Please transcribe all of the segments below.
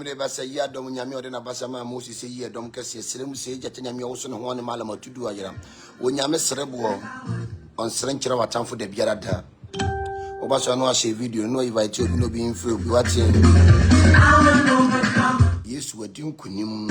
Anyway, Bassa Yadom Yamio and Abasama Moses say ye don't cast your slim sage at Yami also one malama to do a yam. When Yamis Rebo on Srencher of a town for the Biarada. Obaso no a video, no invite you, no being free, watching. Yes, we're doing Kunim.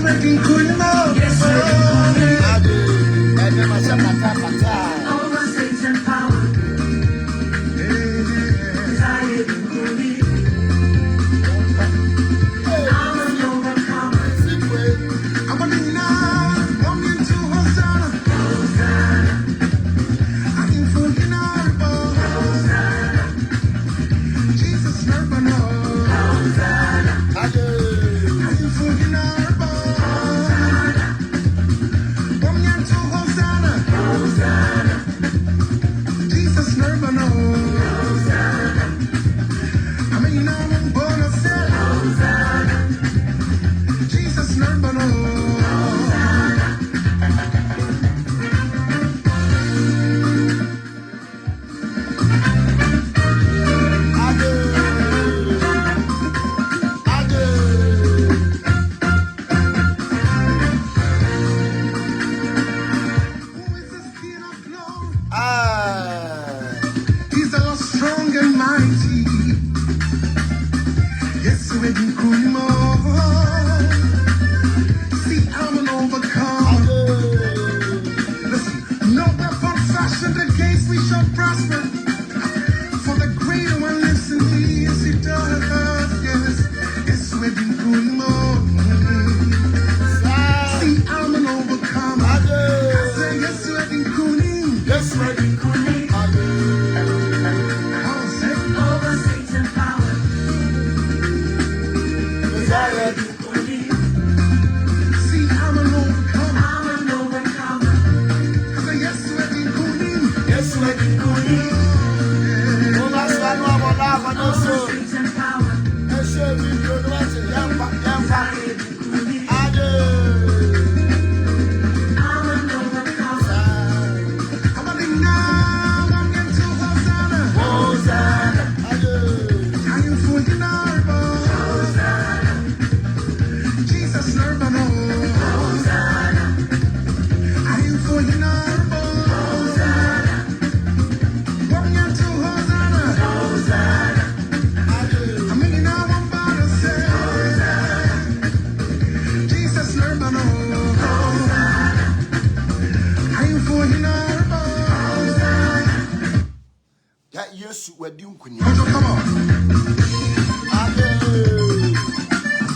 Yes, we're doing Kunim. Come on.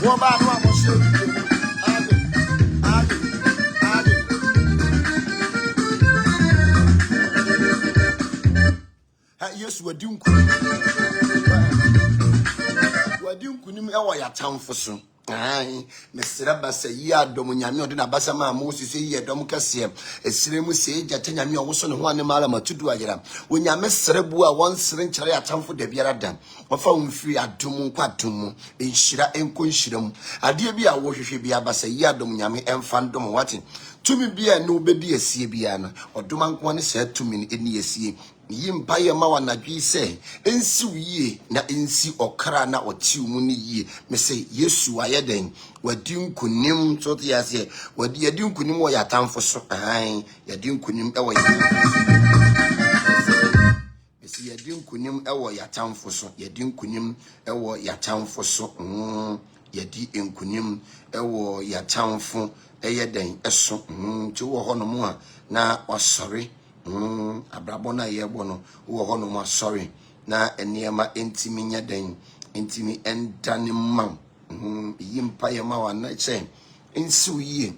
What about what was yes, we're doing Kunim. We're doing Kunim. Our town for soon. Aye, Mr. Bassa, ya Domunyami, or Nabasama, Moses, ye Domcasia, a Siremu say, Jatanyami, also one malama to do a year. When ya miss Rebua once syringe at town for the Biarada, or found free at Tumu Quatumu, in Shira and Kunshidum. A dear be a worship be a Bassa, ya Domunyami, and Fandom watching. To me be a nobody a Sibiana, or Duman one said to me in the sea. Yim paya mawa na dwi se ensi wiye na ensi okra na otiw mu ni yie me se Yesu ayeden wadi nkunim so te ase wadi yadi nkunim wo yatamfo so yadi nkunim e wo me se yadi nkunim e wo yatamfo so yadi nkunim e wo yatamfo so yadi nkunim e wo yatamfo eyeden eso ti wo ho no mu a na wasori abrabona yebono wo hono ma sorry na eniema entimi nya den entimi endane mam yimpa yema wa na che ensi uye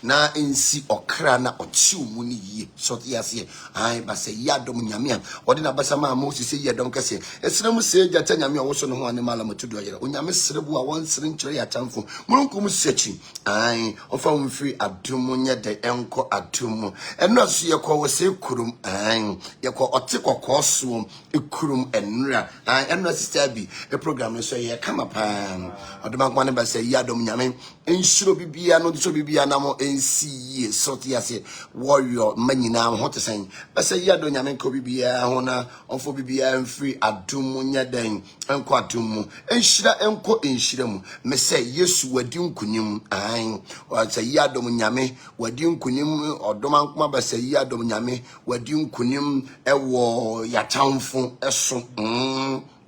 na ensi okra na otiw mu ni yie so yase ai ba se yadom nyame a ode na basa ma Moses se yadom kase esrem se jata nyame a wo so no ho ane mala matudo yere onyame serebu a won sere nkyere ya tamfo mununkum sechi ai ofa mfiri adum nya de enko adum eno so ye ko wo se kurum ai ye ko ote kokko so ekurum enra ai eno sister bi e program so ye kama pa ode ma kwa ne ba se yadom nyame enshiro bibia no so bibia na mo ensi ye sort ya se warrior manyina ho te sen bese ya do nyame ko bibia ho na onfo bibia mfiri adum nya den enko adum mu enshira enko enshira mu me se Yesu wadi nkunim an o se ya do nyame wadi nkunim odom ankoma bese ya do nyame wadi nkunim ewo ya tamfo eso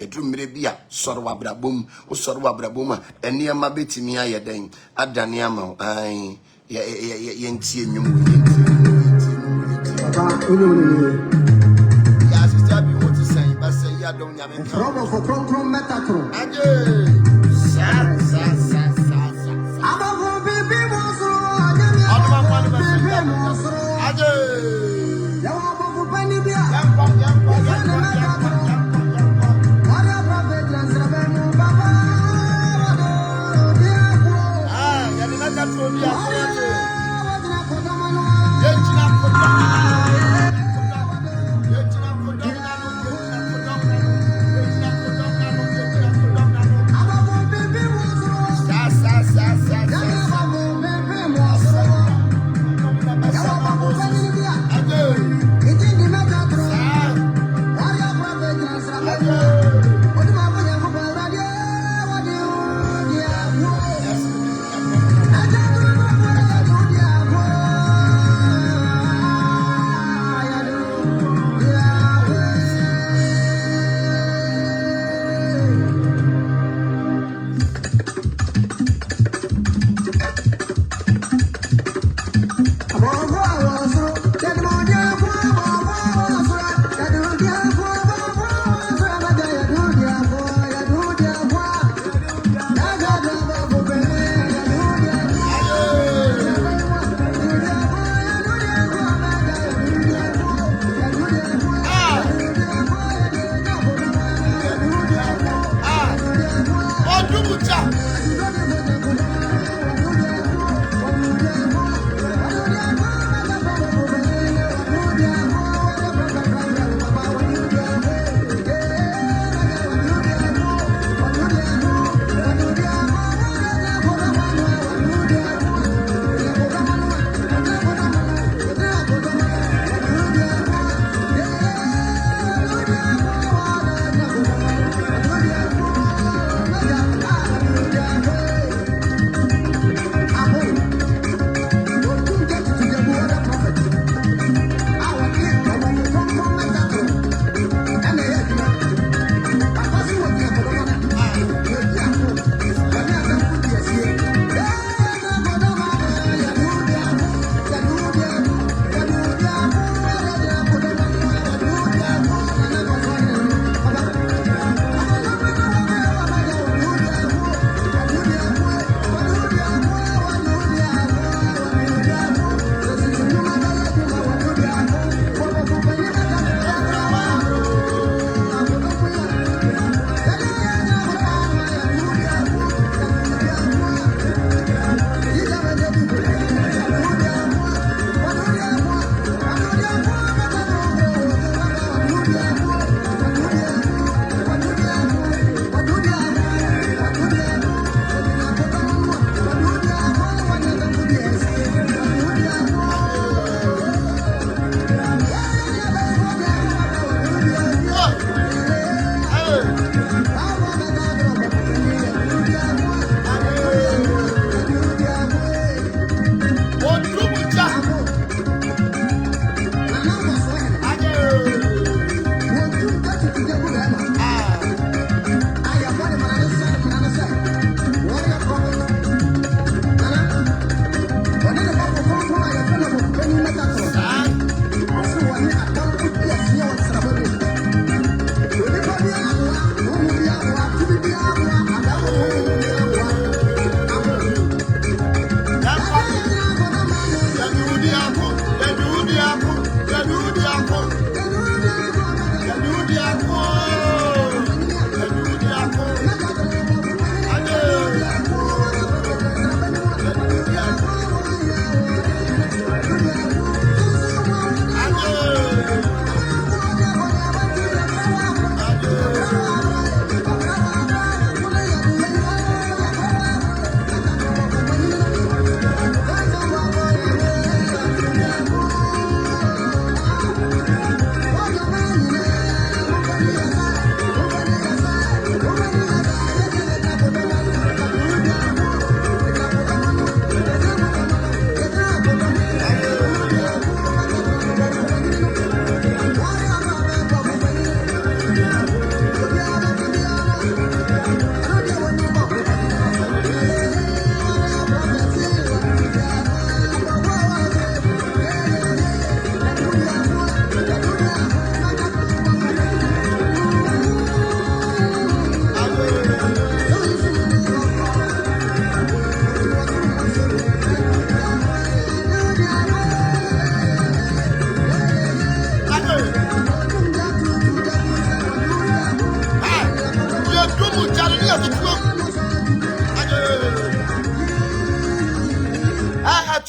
edumire bia soro wabrabom wo soro wabrabom eniema betimi ayeden adane ama an ye ntie nwum ya sister bi want to say ba say ya don nyame kan robo for kron metatron aje sa abavo bibi moso ajami aduma kwani ba say aje ya abavo pani bia yampa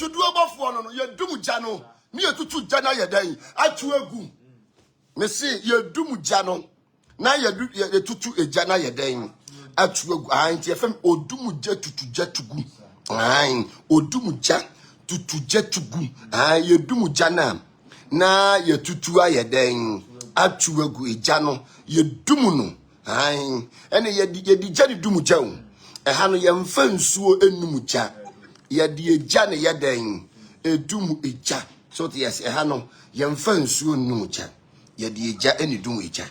to do about for no, you do jano, near to jana ya day, at you a goo. Me say, you do jano, now you do your tutu a jana ya day, at you a FM or do jet to jet to goo. Aye, or do jet to jet to goo. Aye, you do jana, na you tutu a ya day, at you a goo, jano, you do no. Aye, and ye di do mujao. A hano yam fan so enumuja. Ya di jane ya den e dum eja so te yes e ha no ye mfa nsuo numuja ya di eja eni dum eja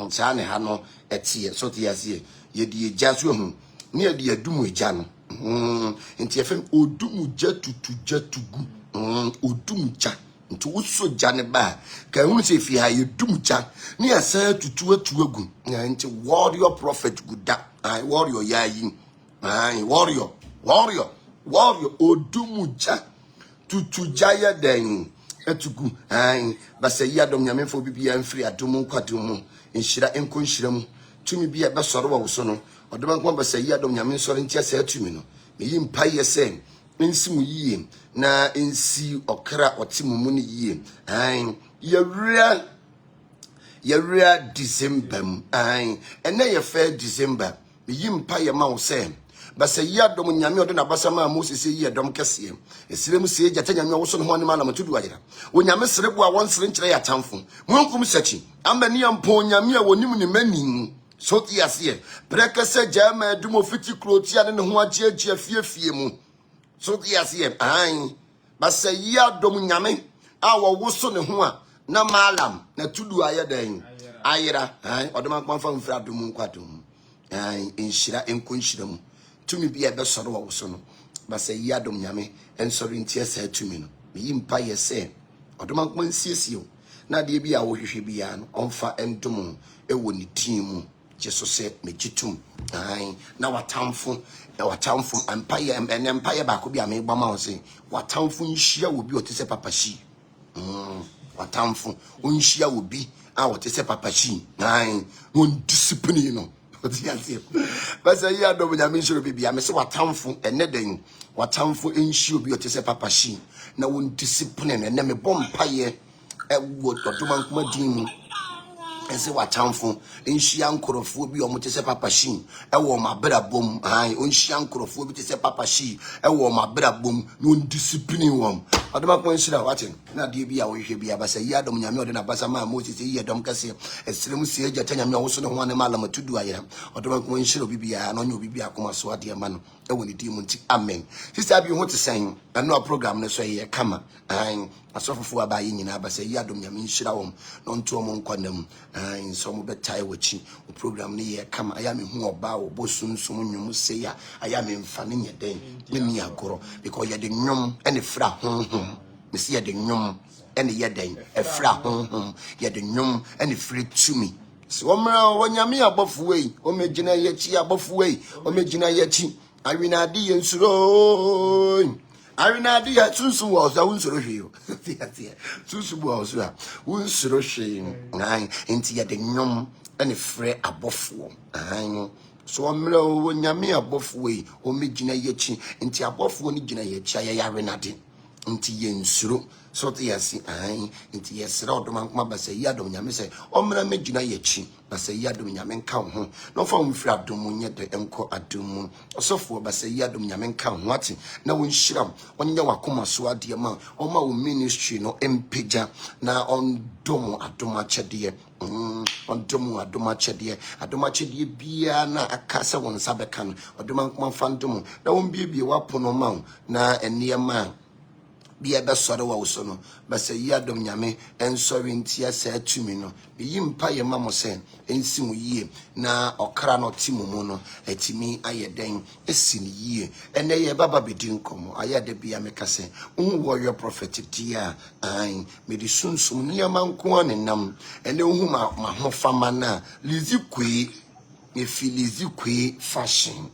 sa ne ha no etie so te yes ye di eja so hu ne ya di adum eja no nti efem odum ja tutuja tugu odum ja nti woso ja ne ba ka hu se fi ha ye dum ja ne ya sa tutu atu agu nti warrior prophet guda warrior ya yi warrior odumuja tutujaya den etugu basa yi adom nyame fo bibia mfiri adom nkwadom nhyira enko nhyiramu tumi bia be soro wo so no odom nko basa yi adom nyame soro ntia sa tumi no meyi mpaye se nsi mu yie na nsi okra otimumu ne yie yewria December ene ye fair December meyi mpaye ma wo se basa yi adom nyame ode na basa ma Moses yi adom kese esirem se jata nyame wo so no ho ne mala matudu ayira wo nyame serebo a won sere nkire ya tamfo munkum sachi ambani ampo nyame a wonim ne mani so ti ase brekese jama adum ofiti krotia ne ho agye afie mu so ti ase basa yi adom nyame a wo so ne ho a na malam na tudu ayedan ayira ode man kwanfa mfra adom nkwadom enhyira enko nhyira mu tumi bia be soro wo so no basa yi adom nyame ensori ntie sa tumi no yi mpa ye se odoma ko nsiesie na de bia wo hwehwe bia no onfa endom ewo ni tin mu jeso se megitum na watamfo ampa ye empa ye ba ko bia me gbama wo se watamfo nhia wo bi otese papashi watamfo onhia wo bi a otese papashi won discipline no basa yi adom nyame nshiro bibia me se watamfo eneden watamfo enhio bi otese papa shi na won discipline ene me bompa ye ewo dodoma nkoma din mu ese watamfo enhia nkorofo bi omotese papa shi ewo mabra bom onhia nkorofo bi tese papa shi ewo mabra bom na won discipline wom adoma ko nshira watin na de bia wo hwe bia basa yi adom nyame ode na basa ma Moses yi adom kase esirem sie jata nyame wo so ne ho ne mala matudu ayira odoma ko nshira bibia na onyo bibia akoma so ade ma no ewo ni di mu nti amen sister bi ho te sen na program ne so ye kama asofofo aba yi nyina basa yi adom nyame nshira wom no nto mo nkwanam so mo betai wachi o program ne ye kama aya me hu oba wo bosunsum nwum se ya aya me mfa ne nyeden ne mi agoro because ye de nwum ene fra honhom me se ye de nwum ene ye den efra honhom ye de nwum ene free tumi so omra wonyame abofu wei o megina ye chi abofu wei o megina ye chi awina adi ye nsuro awina adi ya sunsun wo so unsuro hwe sunsun wo so a unsuro hwe enti ye de nwum ene free abofu so omra wonyame abofu wei o megina ye chi enti abofu ni gina ye chi ya awina adi nti ye nsuro so te yasi nti yesra odoma nkoma basa yi adom nyame se omra megina ye chi basa yi adom nyame nka ho no fa mfiri adom nye de enko adom osofo basa yi adom nyame nka ho ati na wonhyiram onye wakoma so ade ma oma wo ministry no empeja na ondom adom achede ondom adom achede bia na akasa won sabeka no odoma nkoma fandom na won biebie wapono ma na enema bia be sore wa wo so no basa yi adom nyame ensori ntia sa atumi no yi mpa ye ma mo se ensi mu yie na okra no timumu no atimi ayeden esi ni yie ene ye baba bedi nkomo ayade bia meka se wo prophetic dia me di sunsum ne manko anenam ene hu ma ho fama na lizikwe efilizikwe fashion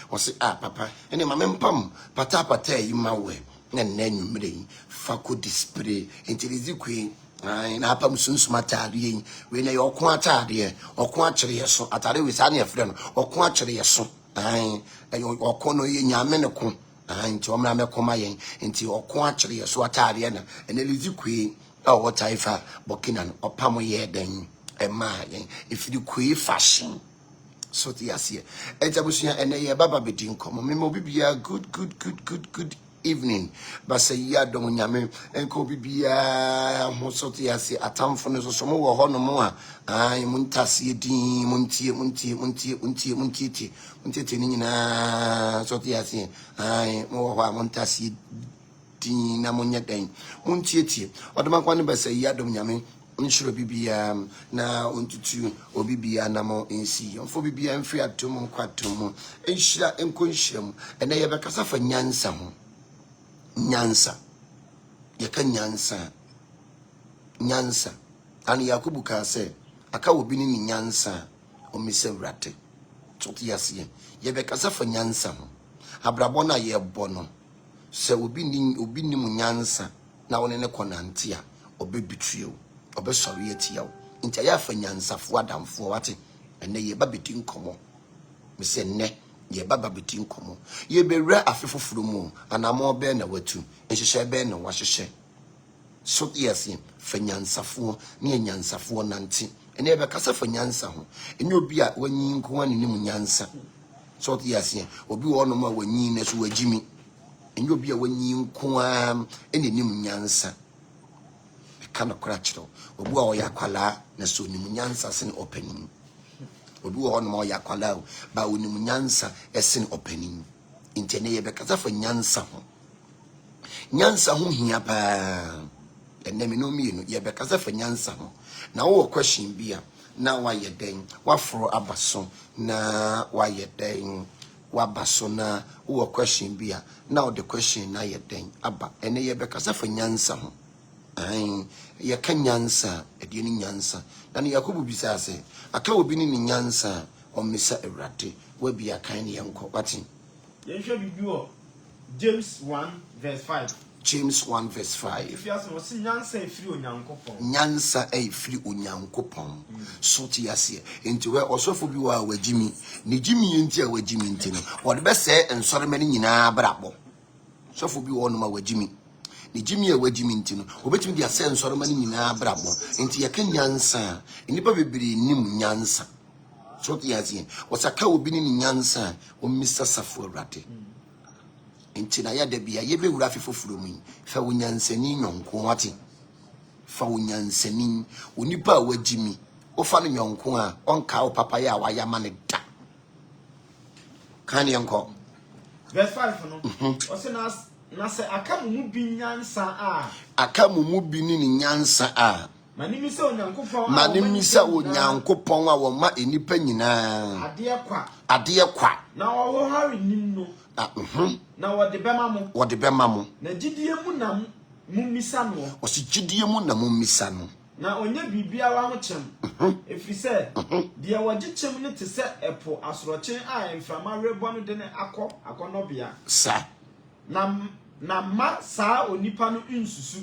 wo se papa ene ma mempam pata yi mawe na nwumre fako display intelizi kwe na apam sunsum atade we na yoko atade oko akere yeso atade we sa na efre no oko akere yeso oko no ye nyame ne ko Nti omra me koma yen nti okon akere ye so atare na enelizi kwe a wo taifa bokina no opam ye den ema yen ifidi kwe fashion so ti ase ejabusua ene ye baba bedin komo me obibia good evening basa ya dom nyame enko bibia ho so ti ase atamfo no so mo wo ho no mo a ai muntase din muntie ni nyina so ti ase ai mo wo ho muntase din na munye den muntie odoma kwa ne basa ya dom nyame nshiro bibia na ontutu obibia na mo ensi mfo bibia mfiri atom kwatom enhira enkonhyiram ene ye bekasa fa nyansa ho nyansa yeka nyansa ani yakubu ka se aka obi ni nyansa o misewrate toti yase ye bekasa fa nyansa ho abrabo na ye bono se obi ni mu nyansa na woni ne konante a obebitrio obesori etia wo nti ya fa nyansafo adamfo wate ene ye babeti nkomo me se ne ye baba beti nkomo ye bewra afefoforo mu anamo be na watu enhyehyɛ be na wahyehyɛ so yes fa nyansafo ne nyansafo nante ene ye be kasa fa nyansa ho enye obi a wanyi nko ani nim nyansa so yes obi wo no ma wanyi na so wagimi enye obi a wanyi nko a ene nim nyansa kana kora chiro obu a oyakwala na so nim nyansa sen opening obu ho no oyakwala ba onim nyansa esen opening intene ye be kasa fa nyansa ho hia pa enemi no mi no ye be kasa fa nyansa ho na wo question bia na wa ye den wa fro abaso na wa ye den wa baso na wo question bia na o the question na ye den aba ene ye be kasa fa nyansa ho ai ya kanyansa edie ni nyansa na yakubu bisa ase aka obi ni nyansa o misa ewrate wa bia kan ne yenko wati yenhwe bibiwo James 1:5 James 1:5 if you ask me what's nyansa efiri onyankopon nyansa efiri onyankopon so ti ase enti we osofo bi wa wagimi ni gimi enti a wagimi enti no wo de be se ensoremani nyina brabo sofo bi wo no ma wagimi ni jimi a wagimi ntino obetimi dia se nsoroma ni nyina brabo enti yeka nyansa enipa bebiri nim nyansa so tiazie osaka obi ni nyansa o misa safo awrate enti na ya da bia ye bewura afefofuro mu fa wonyansani nyonko wate fa wonyansani onipa a wagimi o fa no nyonko a onka o papa ya wa ya mane da kan yenko verse 5 no osena na se aka mu bi nyansa ni nyansa a manimisa onyankopon a wo ma enipa nyina ade kwa na wo hari nim no na wo de bema mo na gidie mu na mumisa no o si gidie mu na mumisa no na onye bibia wa ho chem efri se de waje chem ne te se epo asorochen a emframa rebo no de ne akonobia sa na ma saa onipa no insusu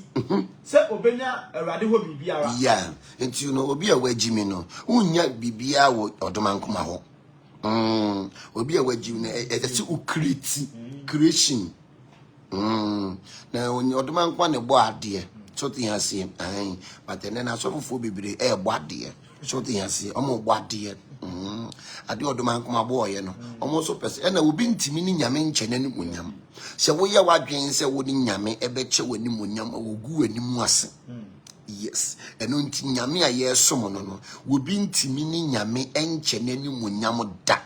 se obenya awrade ho bibia wa ya enti no obi a wagimi no unya bibia wo odomankoma ho obi a wagimi no ese creation na onye odomankoma ne bo ade so ti ase but then na so fofo bibire bo ade so ti ase omo bo ade ade odomankoma bo oye no omo so pese na obi ntimi ni nyame nkyene ne munyam se wo ye wadwen se wo ni nyame ebeche wani munyam ogu wani mu ase yes eno nti nyame a ye som no no obi ntimi ni nyame enkyene ne munyam da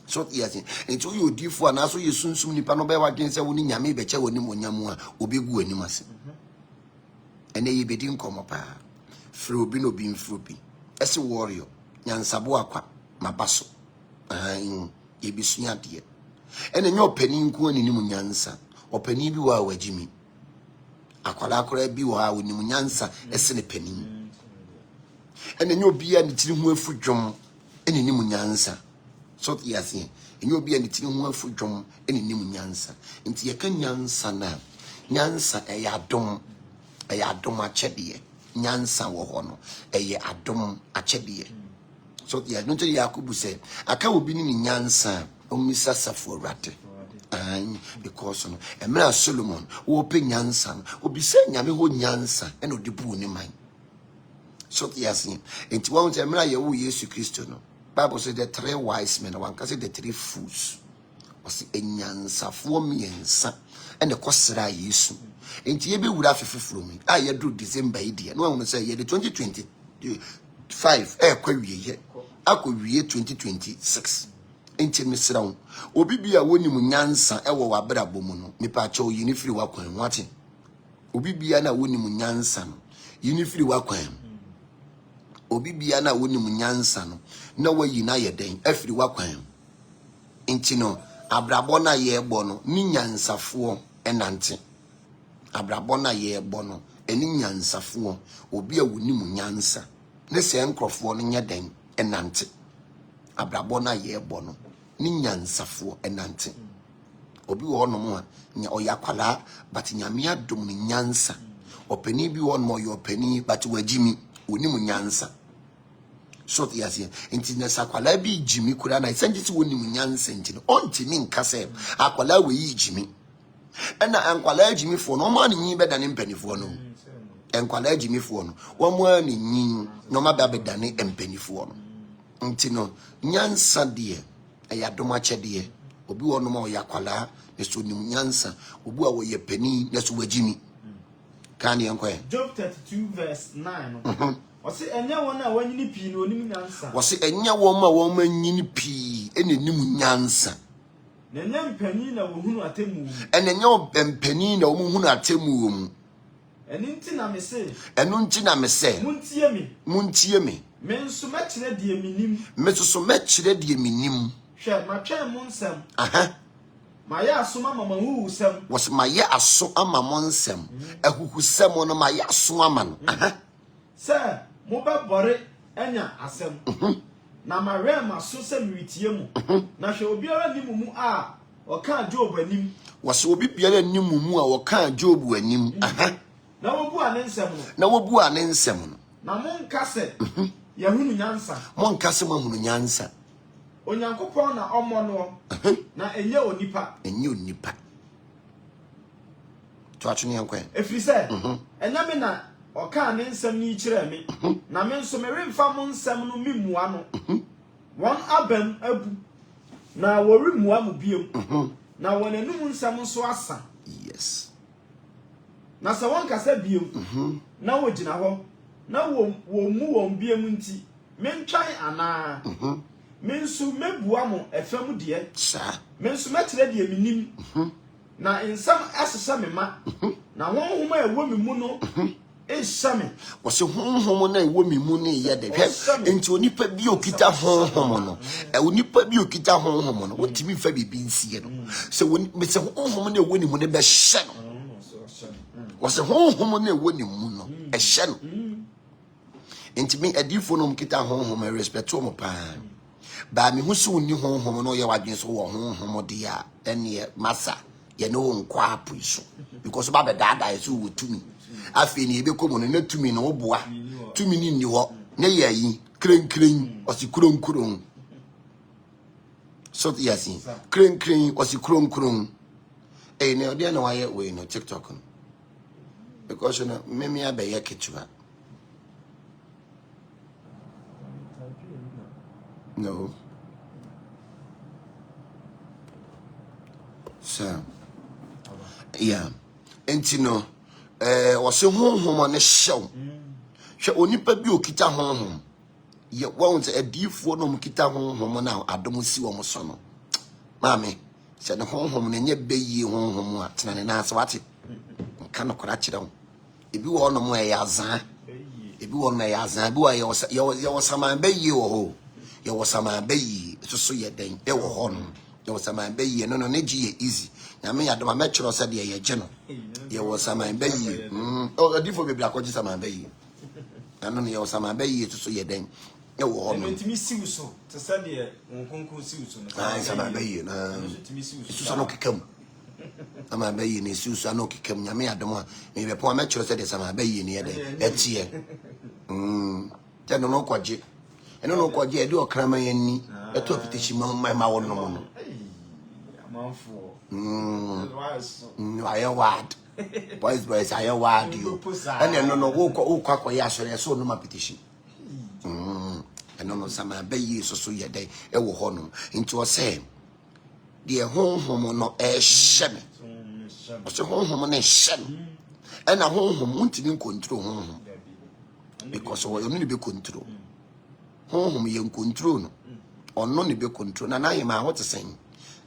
so yes enti yo difo na so yesunsum nipa no be wadwen se wo ni nyame beche wani munyam a obegu wani mu ase ene ye bedi nkomo pa fro obi no bi mfro bi ese warrior nyansabo akwa mabaso ye bisua de ene nyo pani nko ani nim nyansa opani bi wa wagimi akwala akora bi wa onim nyansa ese ne pani ene nyo bia ne tiri ho afudwom ene nim nyansa so yase enyo bia ne tiri ho afudwom ene nim nyansa nti ye kan nyansa na nyansa adom achede nyansa wo ho no adom achede so ya no to yakubu se aka obi ni nyansa omisa safo rate because no emra Solomon wo pe nyansa obi se nyame ho nyansa e no de bu ni man so yasin enti won te emra ye wo Yesu Kristo no Bible says the 3 wise men one can say the 3 fools was enyansa fo miensa e ne kosra Yesu enti ye be wura fefefuro mi ye do December idie no won say ye the 2025 kwa wiye akọwie 2026 enti mesra wo obi bia woni mu nyansa ewo wabrabo mu no mepa cha oyini firi wakwan wate obi bia na woni mu nyansa no yini firi wakwan obi bia na woni mu nyansa no na wayi na yeden afiri wakwan enti no abrabo na ye ebo no ni nyansafo enante abrabo na ye ebo no eni nyansafo obi a woni mu nyansa ne se enkrofo no nyeden enante abrabo na ye ebo no ni nyansafo enante obi wo no mo a nya oyakwala but nyame adom ni nyansa opani bi wo no yo opani but wagimi woni mu nyansa so tiasie enti na sakwala bi jimi kura na senjiti woni mu nyansa enti no ontimi nkase akwala we yi jimi ena ankwala jimi fo no ma ni nyi beda ne mpanifo no enkwala jimi fo no wo mo ani nyi no ma ba beda ne mpanifo no nti no nyansa de ya doma chede obi wo no ma yakwala ne so ni nyansa obi a wo ye pani ne so wagimi kan ye nkwa Job 32 verse 9 Wasi enya wona wanyini pii no onim nyansa. Wasi enya woma woma nyini pii enenim nyansa. Na enya mpani na wohunu atemu. Enenya mpani na wohunu atemu mu. Eni nti na me se. Enu nti na me se. Muntie me. Muntie me. Me nso mekire de eminim. Me soso mekire de eminim. Hwe ma twen mo nsem. Aha. Ma ya aso ama ma huhusem. Wasi ma ya aso ama mo nsem. Ahuhusem no ma ya aso ama no. Aha. Se mo ba bore enya asem na ma rema so se mitie mu na hwe obiara ni mumu a oka Job anim wase obi biara ni mumu a oka Job anim aha na wobu anensem no na wobu anensem no na monka se yahunu nyansa monka se mahunu nyansa onyankopon na omo no na enye onipa to atwene yankwa efri se enya me na oka ne nsem ni kire me na me nso me remfa mo nsem no memua no won abam abu na woremua mu biem na wonanum nsem nso asa yes na se won kasa biem na wogina ho na wo mu won biem nti mentwan ana me nso mebua mo efam de sa me nso metire de minim na nsem asesa me ma na honhoma ewo me mu no esame wase honhom na ewo mi mu ne ye de hwe enti onipa bi okita honhom no onipa bi okita honhom no wotimi fa bibi nsie no se woni se honhom na ewo ni mu ne be hye no wase honhom na ewo ni mu no e hye no enti mi adifo no mkita honhom e respect o mo pa ba mi hu se woni honhom no ye wadwen so wo honhom de ya ene masa ye no nkwa apuiso because ba be dada so wotumi afi ni ebe komo no natumi no boa tumi ni ho ne yayi krenkren osi kronkron so yasin krenkren osi kronkron ne ode na waye we no TikTok no because no meme abaye ketua no so yeah entino wase honhom ne hyew hwe onipa bi okita honhom ye won't adifo no mkita honhom na adom si wo so no maame se ne honhom ne nye beyi honhom a tenane na ase wate nka no kora kire wo ebi wo no mo ya azan ebi wo no ya azan bi wo ye wo saman beyi wo ho ye wo saman beyi so ye den e wo ho no ye wo saman beyi no ne ji ye easy na me yadoma me kyerɛ sɛ de ye gye no ye wo saman bayi adifo bebi akɔgye saman bayi ano ne ye wo saman bayi to so ye den e wo ho no ntimi siw so te sɛ de nkonko siw so no saman bayi na ntimi siw so so no kekam saman bayi ne siw so no kekam nyame yadoma me be po me kyerɛ sɛ de saman bayi ne ye de etie te no no kɔgye eno no kɔgye e de okraman yani eto apetishi ma wo no mo no I word. Boys, I word you. And then no walk ya so no petition. And no some bay so ye day e wo honum into say the home no e sheme. So home no sheme. And a home won't even control home. Because we only be control. Home you control or none be control. And I am what to say.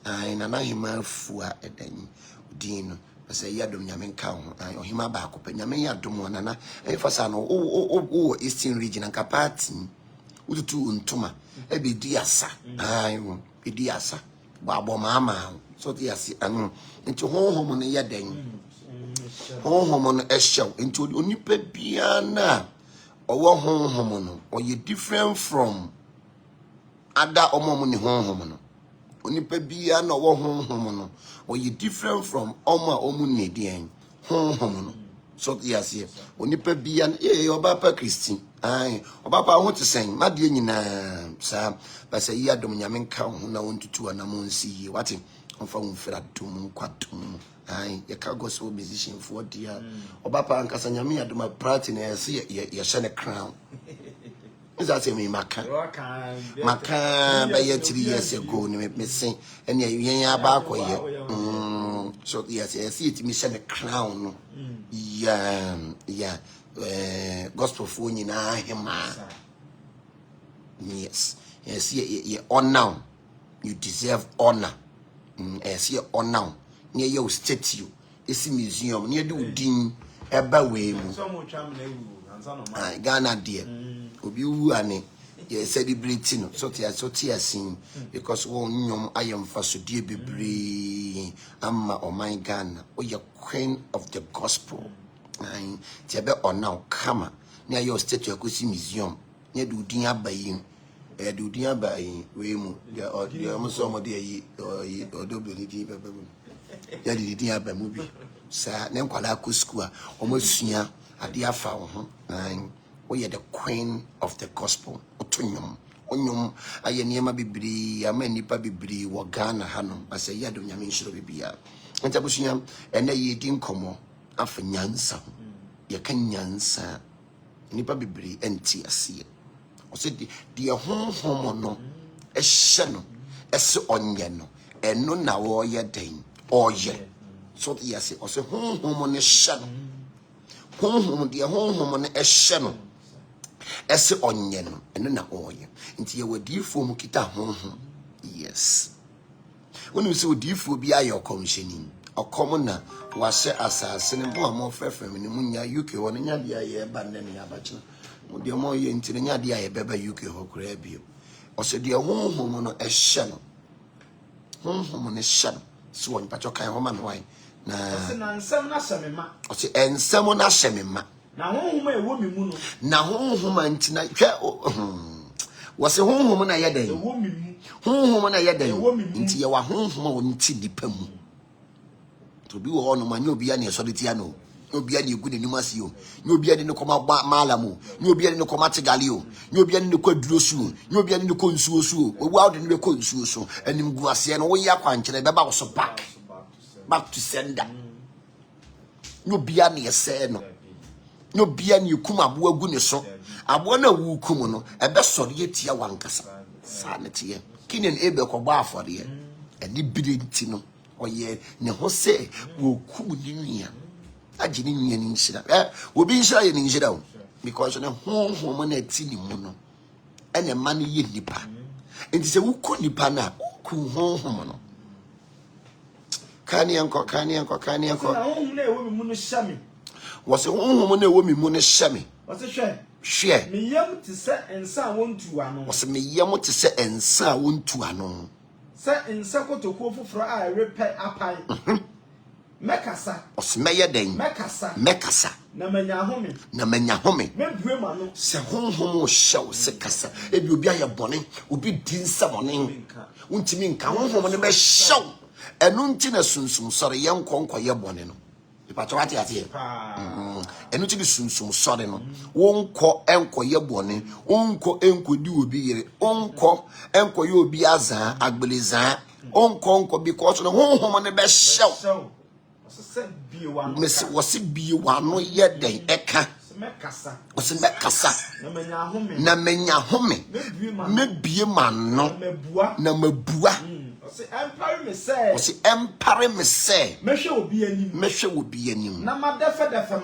And I am a fool at then. Dean, I say, Yadum Yamin cow, or him back up, and Yamia Dum one, and if I san, oh, Eastern region and Capatin, with two untuma, a be diasa, I won't be diasa, Babo Mama, so dias, and into home on a yadding, home on a shell, into Unipe Piana, or home, or you different from other omomuni home. Onipa bia na wo honhom no or you different from oma omuni den honhom no so yes onipa bia obapa Christian ai obapa ho te sen made nyina sa ba say ya dom nyame nka ho na wontutu anam nsi wate onfa wonfira dum kwatum ai ye ka gospel musician for dia obapa ankasa nyame ya dom prati na ye shene crown. Is that me Macan by 3 years ago, me say, and yeah, back here. So yes, I see it, me send a crown. Yeah, gospel phone in him. Yes, see, honor. You deserve honor. I see honor near your statue. It's a museum near the Dean Ebaway. Ghana, dear. Obi ane ye celebrating so tia sin because won nyom ayem fasodie bebre amma o my Ghana o ye queen of the gospel ai ti be ona kama na your statue akosi museum na du din abayin du din abayin we mu ya mo so mo de yi odobo ni din bebe mu ya di din abamu bi sa na nkwala akosku a o mo sua ade afa wo ho ai we are the queen of the gospel. Onyum aye niema bibiri ama nipa bibiri wo Ghana hanom ase ya do nyame nhiro bibia enta busunya ene ye di nkomo afa nyansa ye kan nyansa nipa bibiri enti ase o se di honhom no ehye no ese onye no eno na wo ye den oye so yes o se honhom no hye no honhom di honhom no ehye no ese onye no eno na oye nti ye wadifo mu kita honhom yes wonu se wadifo bi aye okomhyeni okom na wahye asase ne bo amo frefrem ne munya UK ho nya dia ye ba ne ne abache mo de mo ye nti nya dia ye beba UK ho kura bio o se de honhom no ehye no honhom ne hye no so won pacho kan ho ma no wai na se na nsem na hyemema o se ensem na hyemema na honhom e wo mimu no na honhom antina hwe wase honhom na yeden e wo mimu honhom na yeden nti ye wa honhom a wonti dipa mu to bi wo no ma nya obi ya na so de tia no obi ya na egu ne nimasi o nya obi ya ne koma malamu nya obi ya ne koma tegali o nya obi ya ne kwa durosu nya obi ya ne ko nsuo su o wa de ne ko nsuo so anim gu ase no wo ya kwankere be ba wo so back to sender nya obi ya ne yese no no bia ni kum abo agu ne so abo na wu kum no ebe sori etia wankasa sa ne tie kinen ebe ko gba afore eni bire nti no oye ne ho se wo kum ni nua agi ni nua ni nhira obi nhira ye ni nhira o because ne honhom na ati ni mu no ene ma no ye nipa enti se wo ku nipa na ku honhom no kani enko na honhom na e wo mimu no hyame was a honhom na wo mimu ne hyeme was hwe hwe me yam te se ensa wontu ano was me yam te se ensa wontu ano se ensa kotoko foforo a repe apan mekasa was meye den mekasa na manya home mebue ma no se honhom o hyew se kasa ebi obi aye bone obi di nsabone untimi nka honhom ne be hyew enu nti na sunsum sore ye nkonko ye bone no ipatwati ate enu ti sunsum sore no wonko enko ye bone wonko enko di obi yire wonko enko ye obi azan agbelezan onko because no honhom ne be hyew was be one ye den eka was mekasa na menya home mebie man no na mabua was empire me say mehwe obi anim na madefe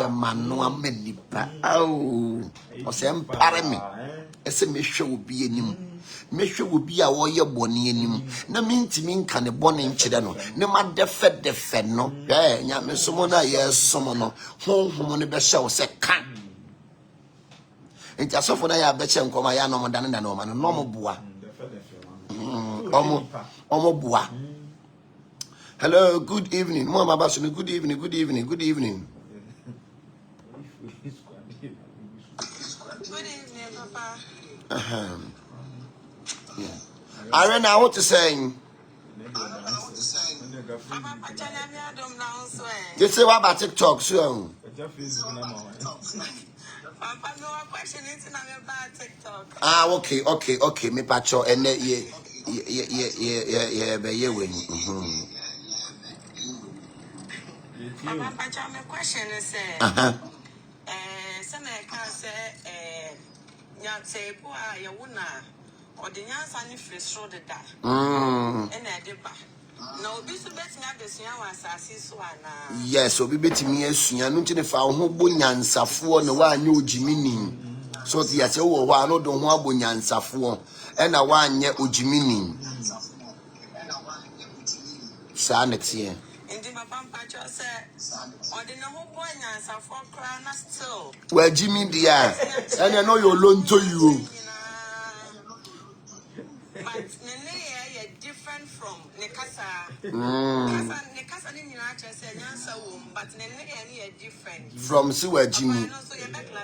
mano amanipa au was empire me ese mehwe obi anim mehwe obi a wo ye bone anim na mintimi nka ne bone nkyere no ne madefe no nya me somo na ye somo no honhom ne be hye wo se ka enti asofo na ya be che nkoma ya no mo dane na no ma no mo boa omo boa. Hello, good evening. Mama Basu, good evening. Good evening, Papa. Yeah. Arena, what to say? You say what about TikTok, so? Papa, no question is about TikTok. Ah, okay. Me pacho, and yeah, but yeah, when. Papa, my question is, some can say, say, boy, you wouldn't, or the Yansan if you showed the that. And I did. No, this is betting at the Siawas, yes, so be betting me as you are not in a foul who bunyan safu no one knew Jimmy. So the as oh, one no don't want bunyan safu, and a one yet Ujimini. Sa next year. Indeed, my papa said, or the no bunyan safu crown still. Well, Jimmy, dear, and I know you're loan to you. But different from Nekasa. Nekasa didn't say answer but Nene different. From Sewer Jimmy.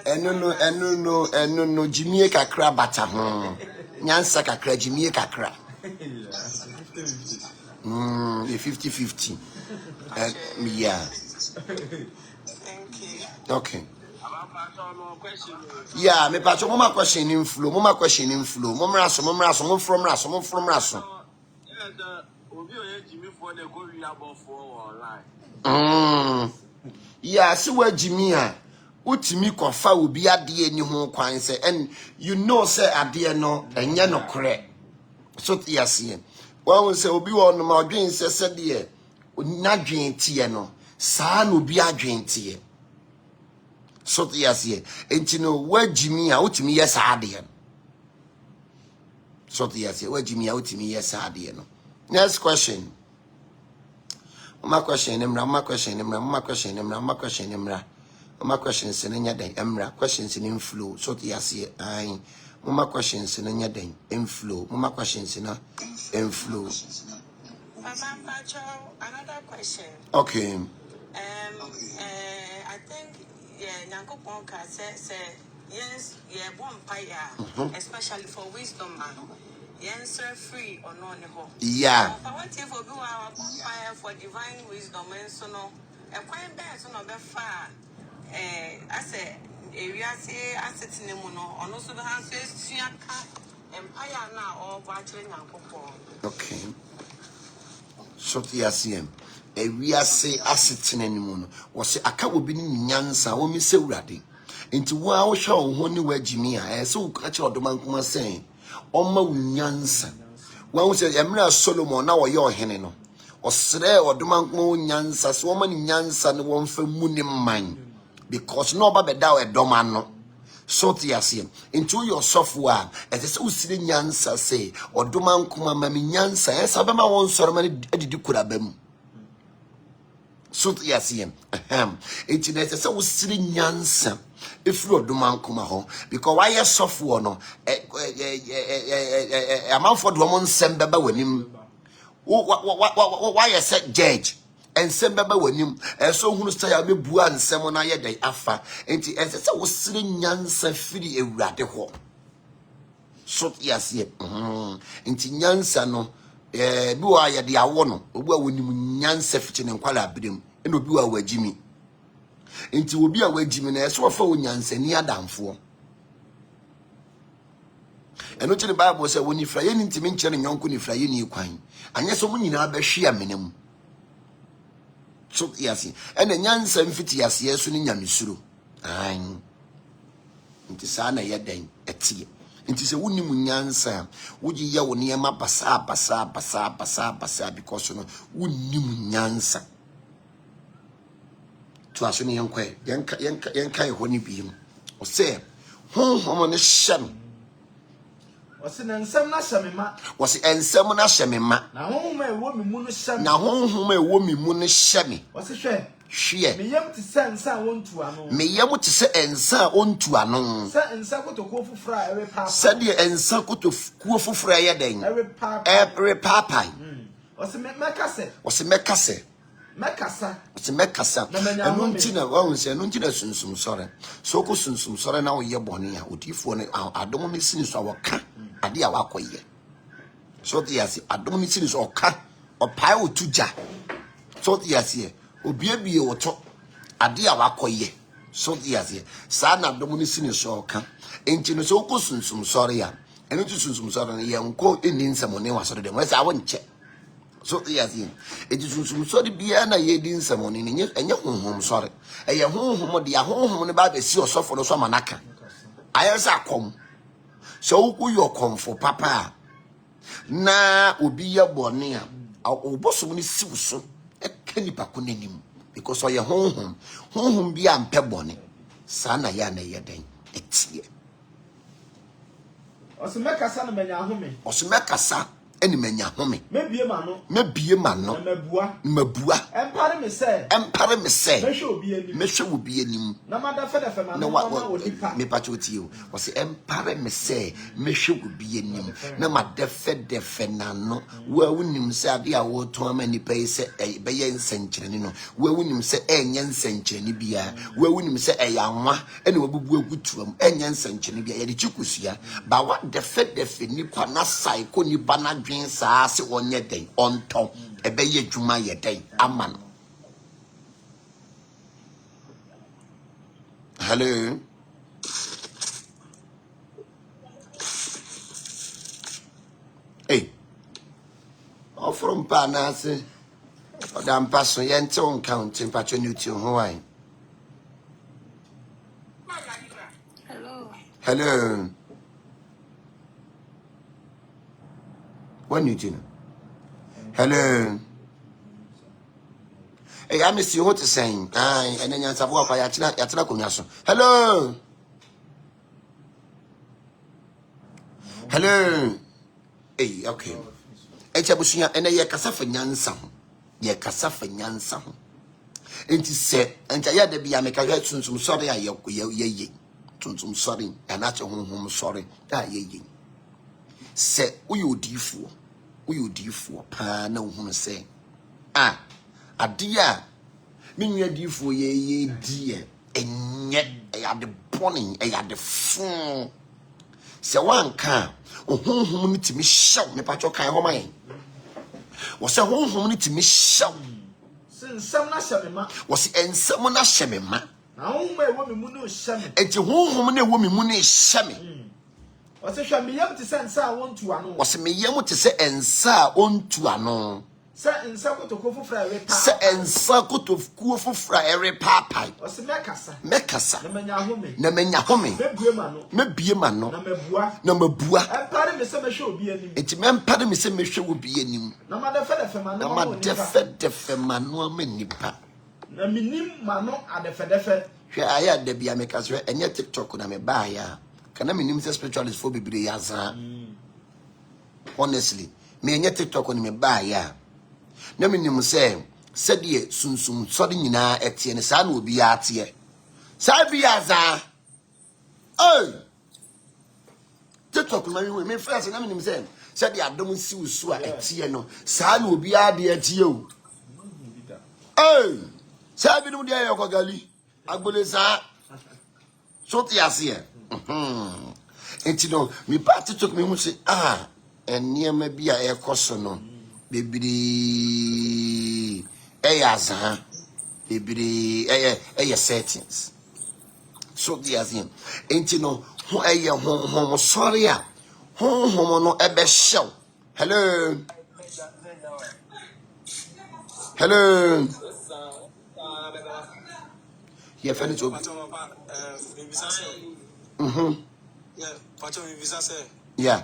And no, Jimmy Kakra bata. Nyansa Kakra, Jimmy Kakra. 50-50. Yeah. Thank you. Okay. Yeah, me pacho mama question in flow. Mama raso, mo from raso. Yeah, see where Jimmy a utimi kofa obi ade ani ho kwan se and you know say ade no enye no kore. So tiase. One say obi won ma odwen se de nadwen tie no saa no obi adwen tie. So yes, and know where Jimmy out me yes adian. So yes, where Jimmy out me yes adian. Next question. My question questions in any emra questions in inflow. So yes, I my questions in any day inflow. My questions in inflow. Another question. Okay. I think Nyankopon ka say yes, one especially for wisdom man. Yes, free or no neho. Yeah. But what if we do our fire for divine wisdom and so no? And quite bad so no be far. I say area say assets in the mono, or no so the hands empire now or watching Nyankopon. Okay. So TSM. We are say assets in any mono. Was say aka will be nyansa wo mi se urade. Nti wo a wo hwe wo ni wa Jimmy a so ka che odoman kuma sen. Oma nyansa. Wo say Emra Solomon na wo ye ohene no. Osre odoman kuma nyansa so wo ma ni nyansa ne wo mfa mu ni man. Because no ba beda o edoman no. So TSM. Into your software as say usire nyansa say odoman kuma ma mi nyansa esa be ma won soro ma edidi kurabam. So yes, it's necessary to see nyansa if you do man come home because why your software no a man for the woman send baba when him why you said judge and send baba when him and so who say I be bua and someone I day afa and it's a see nyansa free a rade ho. So yes, into nyansa no. Bi wa ya de awo no obi a wonim nyansa fiche ne nkwala abirem eno bi wa wagimi enti obi a wagimi na eso fa onyansa ni adamfo eno ti the Bible say when ifra ye ni ntimi nkyere nyonko ni ifra ye ni kwan anye so mu nyina ba hwe amenem so yasi ene nyansa mfiti yasi yesu ni nyamesuro an nti saa na ye den etie nti se woni mu nyansa wogi ye wo ne ma basa because no woni mu nyansa to aso ne yenkwe yenka ho ni biem o se honhom ne hyem o se na nsem na hyemema o se ensem na hyemema na honhom e wo mi mu no hyem na honhom e wo mi mu no hyem o se hwe hwe meyam ti se nsa wontu ano meyam ti se ensa ontu ano se ensa kotoko fufura ewe papa se de ensa kotoko fufura ye den ewe papa o se mekase mekasa enu ntina wa se enu ntina sunsum sore so ko sunsum sore na wo ye bone a odifo ne adom me sini so awoka ade a wakoye so the yasi adom me sini so oka opai otuja so the yasi obiebie woto ade a wakoye so the yasi sa na adom me sini so oka enti no so ko sunsum sore ya enu tu sunsum sore ne ye nko eni nsamone wa sore de mo se awo nche so yes it is sorry bia na ye din samoni ne enye honhom sorry eye honhom de honhom ne ba be si osofo no so manaka ayesa kom so ku yo komfo papa na obi ye bone a obosom ne siwso e kanipa ko nanim because oye honhom bia ampe bone sa na ya na ye den etie osimekasa na menya home osimekasa eni menya home mebie ma no mabua empare me se mehwe obi anim na madafa da fema na onipa me patroti o wo se empare me se mehwe obi anim na madafa de fena no wa wunim se ade a wo to ama nipa yi se be ye nsankyereni no wa wunim se enye nsankyereni bia wa wunim se eyanwa ene wabubu agutuam enye nsankyereni bia ye de chikusua ba wa defa nipa na psycho nipa na dwen saa se onye den onto ebe ye dwuma ye den aman. Hello. Hey. From Panase. Madam Passon Yenton counting patronity on Hawaii. Hello. When you do. Hello. Hey, I miss you what to saying. Aye, and then you answer what I yatina kunyaso. Hello. Hello. Hey, okay. Echabusunya ene ye kasa fa nyansa ho. Ye kasa fa nyansa ho. Enti se enta ya de bia meka hwe tunsum sori a ye tunsum sori anache honhom sori a ye se uyodifuo pa na ohun se adia menwa difuo ye die enye ya de boning ya de fun se wanka ohunhum ni timi hyew me pacho kan ho man wo se honhom ni timi hyew nsem na hyemema wo se ensem na hyemema na honhom e wo me mu no hyeme enti honhom na e wo me mu no hyeme wase hwa meyam te se nsa wontu ano wase meyam te se ensa ontu ano se ensa kotoko fufra ewe pa se ensa kotoko fufra ewe papa wase mekasa na menya home mebie ma no na mabua empare me se mehwe obi anim enti mempare me se mehwe obi anim na madefa de fema no amanipa na minim ma no adefe hwe aya da bia mekaswe enye TikTok na me ba ya kana minim se spiritualist for bibire yaza honestly me enye TikTok ni me ba ya na minim se de sunsum so de nyina etie ne sa na obi ya atie sa bi yaza TikTok na me friends na minim se de adom si usu a etie no sa na obi ya de etie o sa bi no de ayokogali agbole sa so ti ase enti no mi party took me hu say eniema bia e koso no bebiri eyaza bebiri eye settings so the as him enti no ho eye ho sorry a honhom no ebe show. Hello. Hello. Yeah, finish up. Yeah.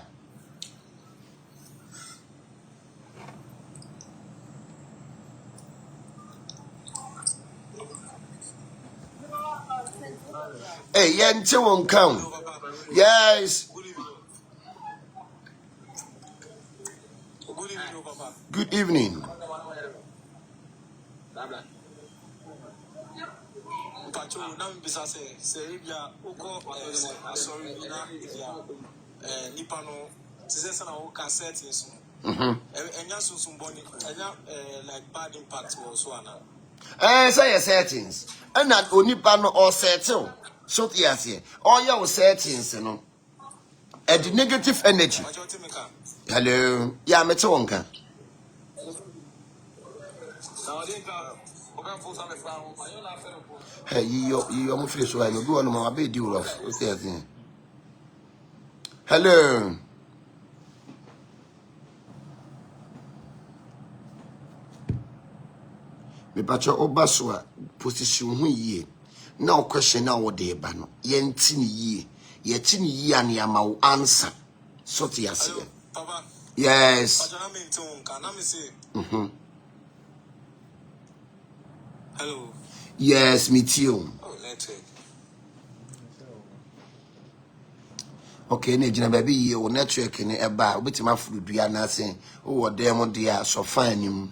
Hey, yente won count. Yes. Good evening. Like bad impact also say settings. And that onipa no all settle. So yes, all your settings, you know. And the negative energy. Hello. Yeah, me too. Hey, you almost feel so I go on my baby do of. Hello. Me pacho obaswa position hu yie. Now question now what dey ba no. Ye ntini yie. Ye tini yie an ya ma answer. So ti ase. Papa. Yes. Hello. Yes, me too. Oh, network. Okay, ne jina baby ye o network ni eba obetima furudua na sen o dem dia so fine nim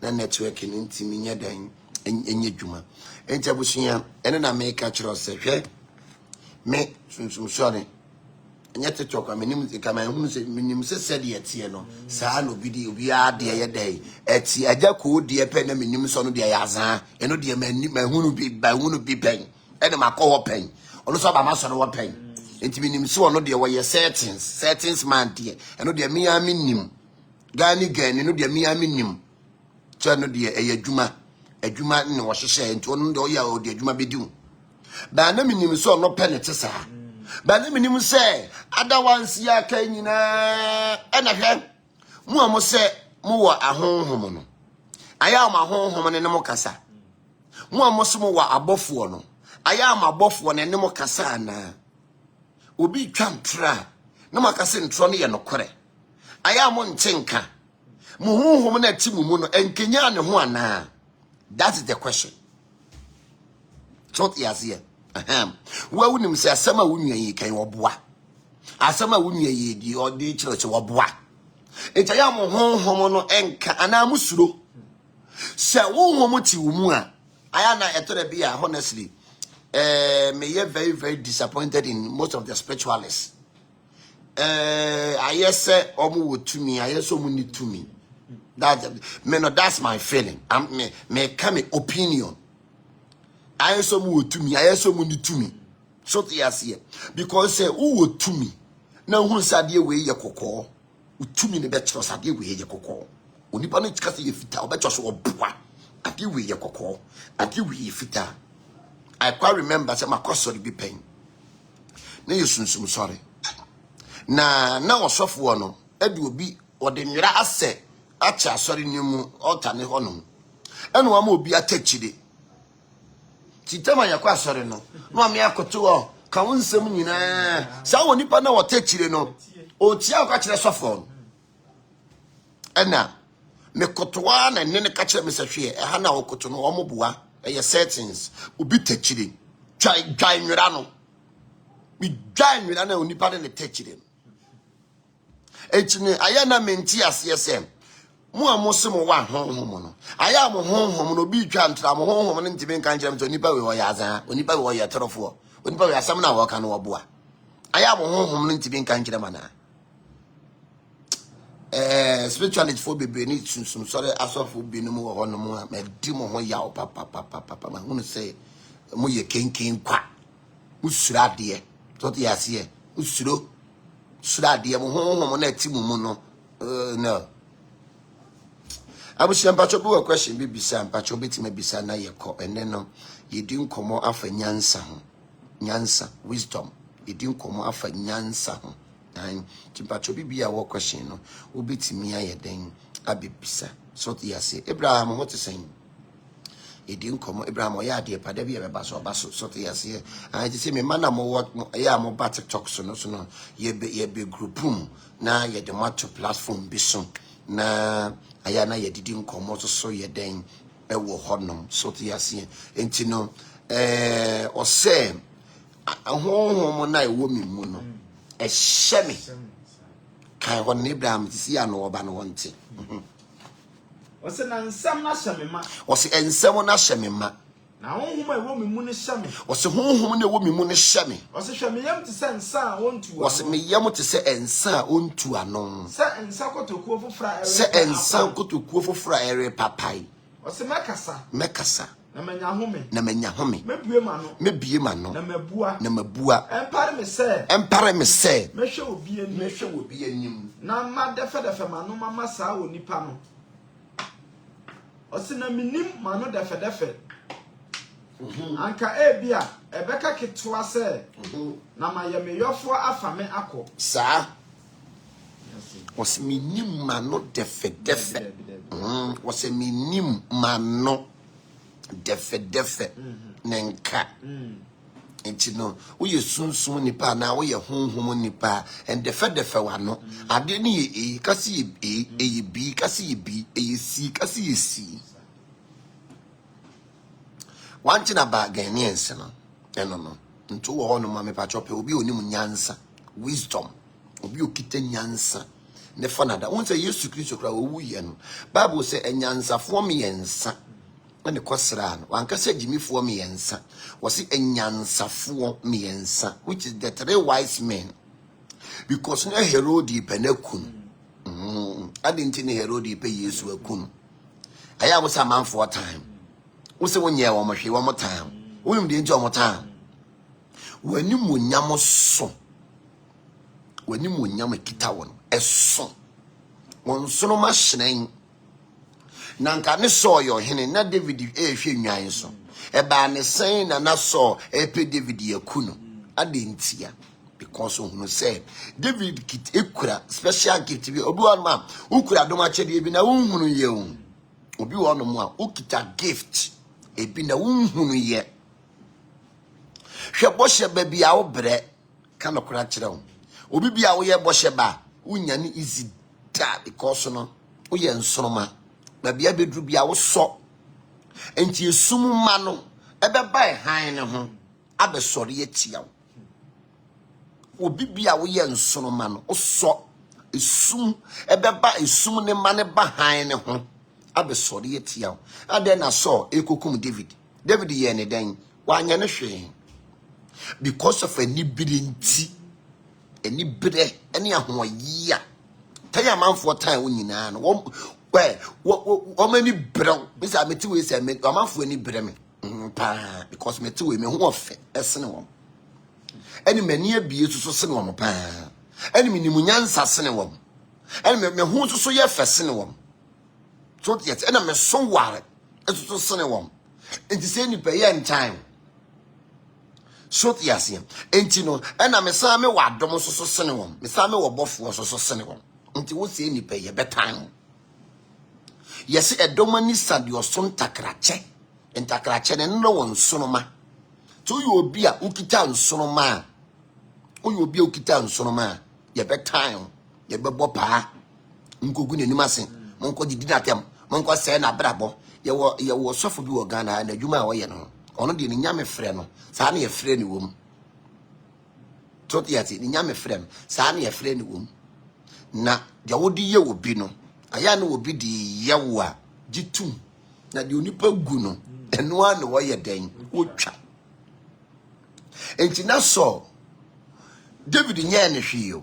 na network ni ntimi nya dan enye dwuma enta busuya ene na me ka kiro se hwe me sunsum sori enye tiktokamenim kama hunu se minim se sede etie no saa no bidi obi ade ye dai eti aja ko de pe na minim so no de ya azan eno de mahunu bi pen ene makọ pen ono so ba ma so no wo pen enti minim so ono de wo ye settings man de eno de me ya minim gani no de me ya minim so no de adwuma ne wo hyehyɛ enti ono de wo ya o de adwuma bediu ba na minim so ono pen te saa ba na minim se adawansi aka nyina ena hwɛ mu a mo se mo wɔ ahonhom no aya ma ahonhom ne mo kasa mu a mo se mo wɔ abɔfo no aya ma abɔfo ne mo kasa na obi twantra na makase ntro ne ye nokore aya mo ntenka mo honhom na ti mu no enkenya ne ho ana. That is the question. Thought yes here. Wa wunim se asama wunua yi kan oboa asama wunua yi di odi church oboa etaya mo honhom no enka ana musuro se honhom ti wumu a aya na etore bia honestly me very very disappointed in most of the spiritualists. I say omu to me, I so many to me. That's my feeling. Me come opinion. I so mu to me, I so many to me. So here because say who to me. Now who sadie we ye kokko. To me ne betro sadie we ye kokko. Onipa no tika se ye fita obetro so oboa. Ade we ye kokko. Ade we ye fita. I quite remember say my sorry be pain. Na yesunsum sorry. Na osofo no edu obi ode nwira ase acha sorry nimu altar ne hono. Eno ama obi atachide. Titama yakwa sorry no. No am yakoto o ka wonsem nyina. Sa woni pa na wotachire no. Otia o ka kire sofo. Ena me kotoa na ne ka kire me sahwe e ha na okoto no omoboa eye settings obi tachire. Twa nwira no. Mi dwan nwira na onipa ne tachire. Echine aya na menti asem mu amose mo wa honhom no aya mo honhom no bi twa ntra mo honhom no ntime kan kire mto onipa we wo ya azan onipa we wo ya torofo onipa we asam na wo ka no wo boa aya mo honhom no ntime kan kire mana spirituality for bebe ni sunsum sore asofo bi no mo ho no mo ma di mo ho ya papa ma hunu say mo ye kenken kwa usura de to de ase usuro sura de mo honhom na ti mu no no abusia mpacho bi question bi bisa mpacho betima bisa na yeko ene no yedi nkomo afa nyansa ho nyansa wisdom yedi nkomo afa nyansa ho And Chimpacho be a war question, no, will be to me a den, Abibisa. So he say, Abraham, what is saying? He didn't come, Abraham, or ya dear, Padabi, a basso, so he say, I just say, me man, I'm what ya more batter talks, no, ye be group room, now ye the macho platform be soon. Na ayana ye didn't come also so ye den e wo honum so te ase enti no o se ahonhom na e wo mi mu no e hye me kan won Abraham ti si ano oba no wonte o se na nsam na hye me ma o se ensam na hye me ma na honhom e wo mi mu ne hye me o se honhom na e wo mi mu ne hye me o se hwe me yam ti se nsa wontu o se me yam ti se ensa ontu ano se ensa kotokuo fofra ere se ensa kotokuo fofra ere papai o se mekasa na manya home mebie ma no na mabua empare me se mehwe obi anim na ma defe ma no mama saa onipa no o se na minim ma no defe anka ebia ebeka ketwa se na ma ye meyofo afa me akọ saa was minim ma no defe was minim ma no defe nenka enti no wo ye sunsun nipa na wo ye honhom nipa en defe wa no ade ne ye kasi ye ye bi kasi ye bi ye si kasi ye si wantina ba Ghanaians no no nto wo ho no ma me pa chope obi onim nyansa wisdom obi okita nyansa ne fanada won say Yesu Kristo kra owu ye no Bible say enyansafo me yensa ne kosra no wanka say gimifo me yensa wo say enyansafo me yensa which is the three wise men because no Herod penakun adinti ne Herod pe Yesu akun aya wo say man for time wo say wonye wo mohwe wo time wonum de nti wo time wani munyam so wani munyam kita won eso won sono ma hyenen nanka ne so yo hene na David ehwe nwan so e ba ne sen na so pe David yakuno adentia because ohunu say David kit ekura special gift bi obi won ma ukura dom achede bi na wonhunu ye obi won mo a ukita gift ebi na wonhunu ye hwe boshe ba bia wo bre ka no kura kire wo obi bia wo ye boshe ba unya ni easy da because no wo ye nsoroma ba bia bedru bia wo so enti esum ma no ebe ba han ne ho abesore atia wo obi bia wo ye nsoroma no wo so esum ebe ba esum ne ma ne ba han ne ho abesore atia wo ade na so ekokum David ye ne den wanya ne hwe because of any birinti any bide any ahoyia taya man for time wonyina no wo many bro be say meti we say man for any bide me pa because meti we me ho ofe esene wo any mani abie so sene wo pa any minimunyansa sene wo any me ho so ye fesene wo so yet any me so ware so sene wo enti say ni pay in time so tiasia enti no na me sa me wadom so sene wom me sa me wobofo so sene wom enti wo se ni pe ye betan yesi edomani sadio so ntakrache ne no won sonoma to yo obi a ukita nsonoma oyo obi a ukita nsonoma ye betan ye bebo pa nkogu ne nimase monko didi natem monko se na brabo ye wo sofo bi wo Ghana na adwuma a wo ye no ono de ni nyame frɛ no saa na ye frɛ ni wom totiati ni nyame frɛ no saa na ye frɛ ni wom na de wodi ye obi no aya na obi di ye wo a gitum na de onipa gu no eno a na wo ye den wotwa enti na so David nya ne hwe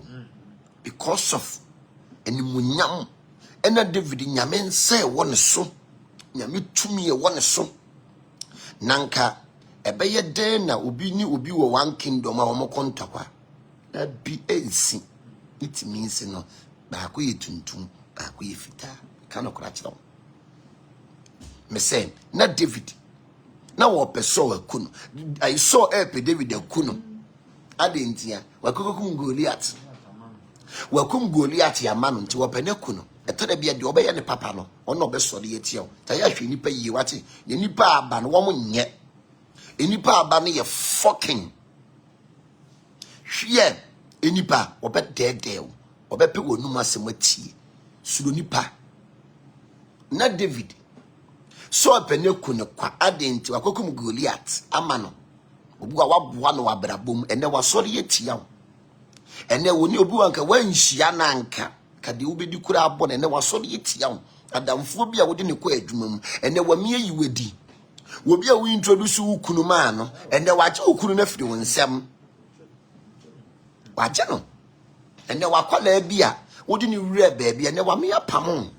because of enimunyam ena David nyame nse wo ne so nyame tumi ye wo ne so nanka ebeye den na obi ni obi wo one kingdom a wo kontakwa na bi ensi it means no ba ko ye tuntum ba ko ye fita kana kora kira me say na David na wo peso akuno I saw David akuno adentia wakokokum Goliath wakum Goliath ya manu nti wopene kuno etode bia de obeye ne papa no ono obesode yetia ta ya hwe nipa yie wate ne nipa aba no wo nye enipa aba no ye fucking hwe enipa obedede obepe wonum asem atie suro nipa na David so opene kuno kwa adenti wakokum Goliath amano obu a waboa no wabrabom ene wasode yetia ene woni obi wanka wanhia nanka kade wobedi kura abɔ ene wasɔre yetia wo adamfo bi a wode ne kɔ adwuma mu ene wamie yiwedi wobi a wo introduce wo kunu ma no ene waje wo kunu na firi wo nsɛm waje no ene wakwala bi a wode ne wura baabi ene wamia pam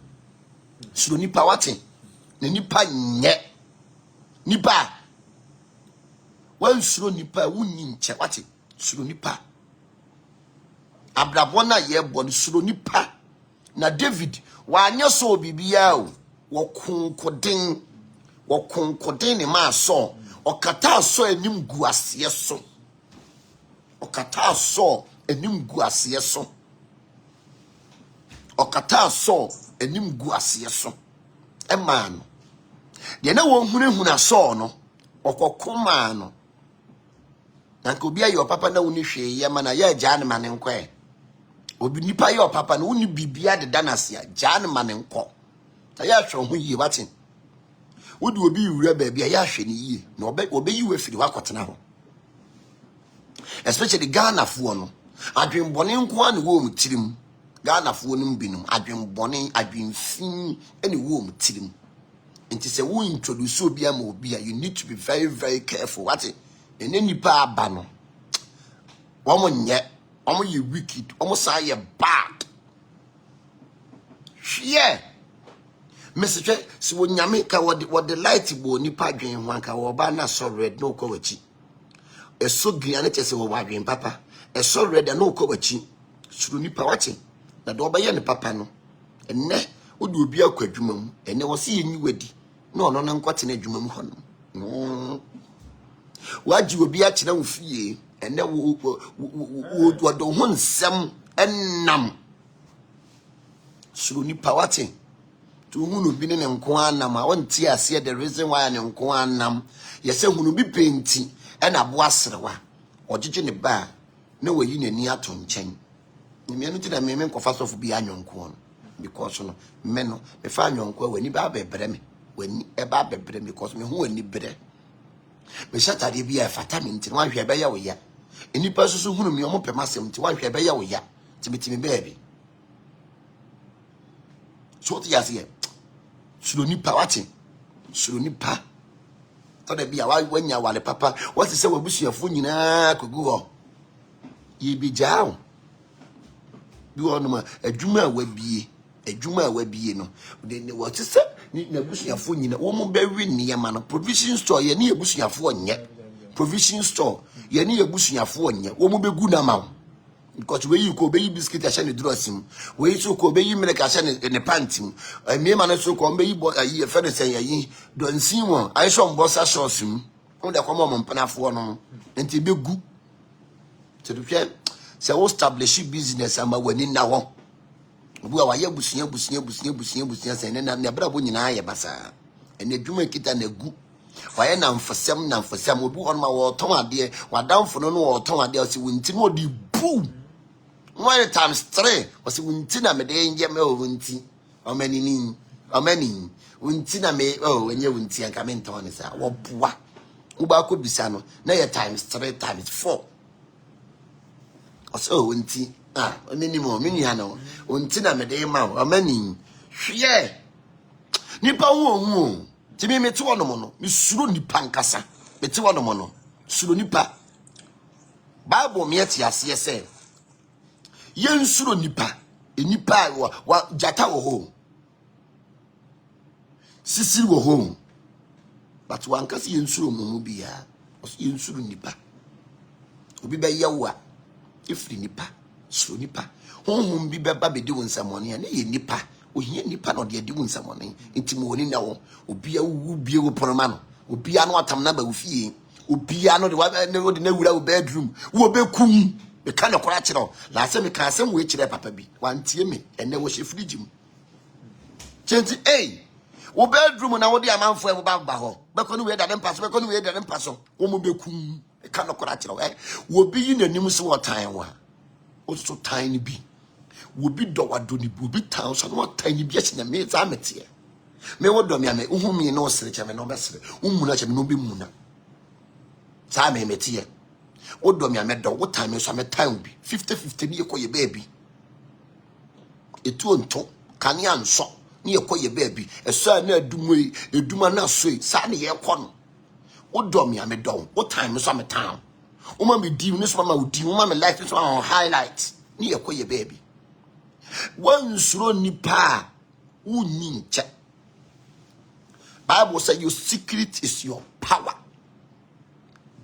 suro nipa wate ne nipa nye nipa wansuro nipa wunyi nche wate suro nipa abrabona yebo ni suro nipa na David wanya so bibia o wokonkoden ne ma so okata so anim gu ase so okata so anim gu ase so okata so anim gu ase so ema no de na wo hunahuna so no okokoma no nanka obi ayo papa na woni hwe ye ma na ya agya ne ma ne nkwa obi nipa yo papa no woni bibia de danasia gya ne ma ne nkọ ta ya hwe ho yie watin wodi obi wura baabi ya hwe ne yie na obe yiwe firi wakotena ho especially Ghana fo no adwenbone nko ane wo mutirim Ghana fo no mbinum adwenbone adwenfin ane wo mutirim nti se wo introduce obi ama obi a you need to be very very careful watin ene nipa aba no womo nye omo ye wicked omo sa ye bad hwe message si wo nyame ka wo the light bo nipa dwen ho anka wo ba na so red no ko wachi eso green chese wo wadwen papa eso red na ko wachi suru nipa wachi na do ba ye ne papa no enne wo de obi akwadwuma mu enne wo se ye nyiwadi na ono na nkwate na adwuma mu ho no waji obi a kire wo fie ene wo do ho nsem enam suru ni pawate to hunu bi ne nko anam a wonti ase the reason why ne nko anam yese hunu bi penti ena bo asrewa ojeje ne ba na wayi nani ato nchen me anu ti na me nkofa sofo bi anyonko no because no me no me fa anyonko wani ba bebre me wani e ba bebre me because me ho wani bre me shatade bi e fata me nti wan hwe be ya wo ya enipa susu hunu mi omo pemasem nti wan hwe be ya wo ya timitimi baby so what you say suro nipa wati suro nipa to de bia wanya wale papa what say wabusuafo nyina kogu ho ye bi jao bi wonu ma adwuma awabie no de what say ni nabusuafo nyina wo mo ba wi niyama no provision store ye ni abusuafo nye provision store ye ni abusuafo nye wo mo begu na ma because we you ko be biscuit asha ne drosim we so ko be milk asha ne pantim me ma no so ko be bo ayi fe de sen ayi don sin won ai so mbosa shosim o de ko mo mpanafo no enti begu se du hwe se wo establish business ama wani na ho obu a waye busunya sen ne bra bo nyina ye basa ene dwuma kita na gu waye na mfosam obi on ma wo ton ade wadamfo no wo ton ade o se wonti no di boom 1 times 3 o se wonti na me de nje me o wonti o mani wonti na me o enye wonti anka me nton ne sa wo boa wo ba ko bisa no na ye times 3 times 4 o se o wonti o mani mo me nua no wonti na me de ma o mani hwe nipa wo timi meti wono mo no mi suro nipa nkasa meti wono mo no suro nipa bible me ati ase se yen suro nipa enipa wa jata wo ho sisi wo ho but wan kase yen suro mo bia yen suro nipa obi be yawa ifri nipa suro nipa honhom bi be ba be di wonsamone na ye nipa ohia nipa no de adi wonsamone ntimi woni na wo obia wu bie wo poroma no obia no atam na ba wo fie obia no de wa ne wo de na wura wo bedroom wo bekum Me kind of correct. Last time me can't say we chire papa bi. One tie me and then we she fridge mu. Change wo bedroom na wo de amanfo e ba ba ho. Be ko no we da dem paso, be ko no we da dem paso. Wo mo be kum. Me kind of correct. Wo bi yi nanim se wo tan wa. Wo so tan ni bi. Wo bi do wado ni bi, wo bi tan so no tan ni bi a chenya me za mete. Me wo do me ame uhu me no sere che me no be sere. Umuna che me no be muna. Za me mete. Wo do me ame do wo tan me so ame tan bi 50-50 ni ekoye baby etu onto kane anso ni ekoye baby eso na adumu eduma na so sa na ye kɔ no wo do me ame do wo tan me so ame tan wo ma me di ni so ma wo di wo ma me life so on highlight ni ekoye baby wan suro nipa wo ni nche Bible say your secret is your power.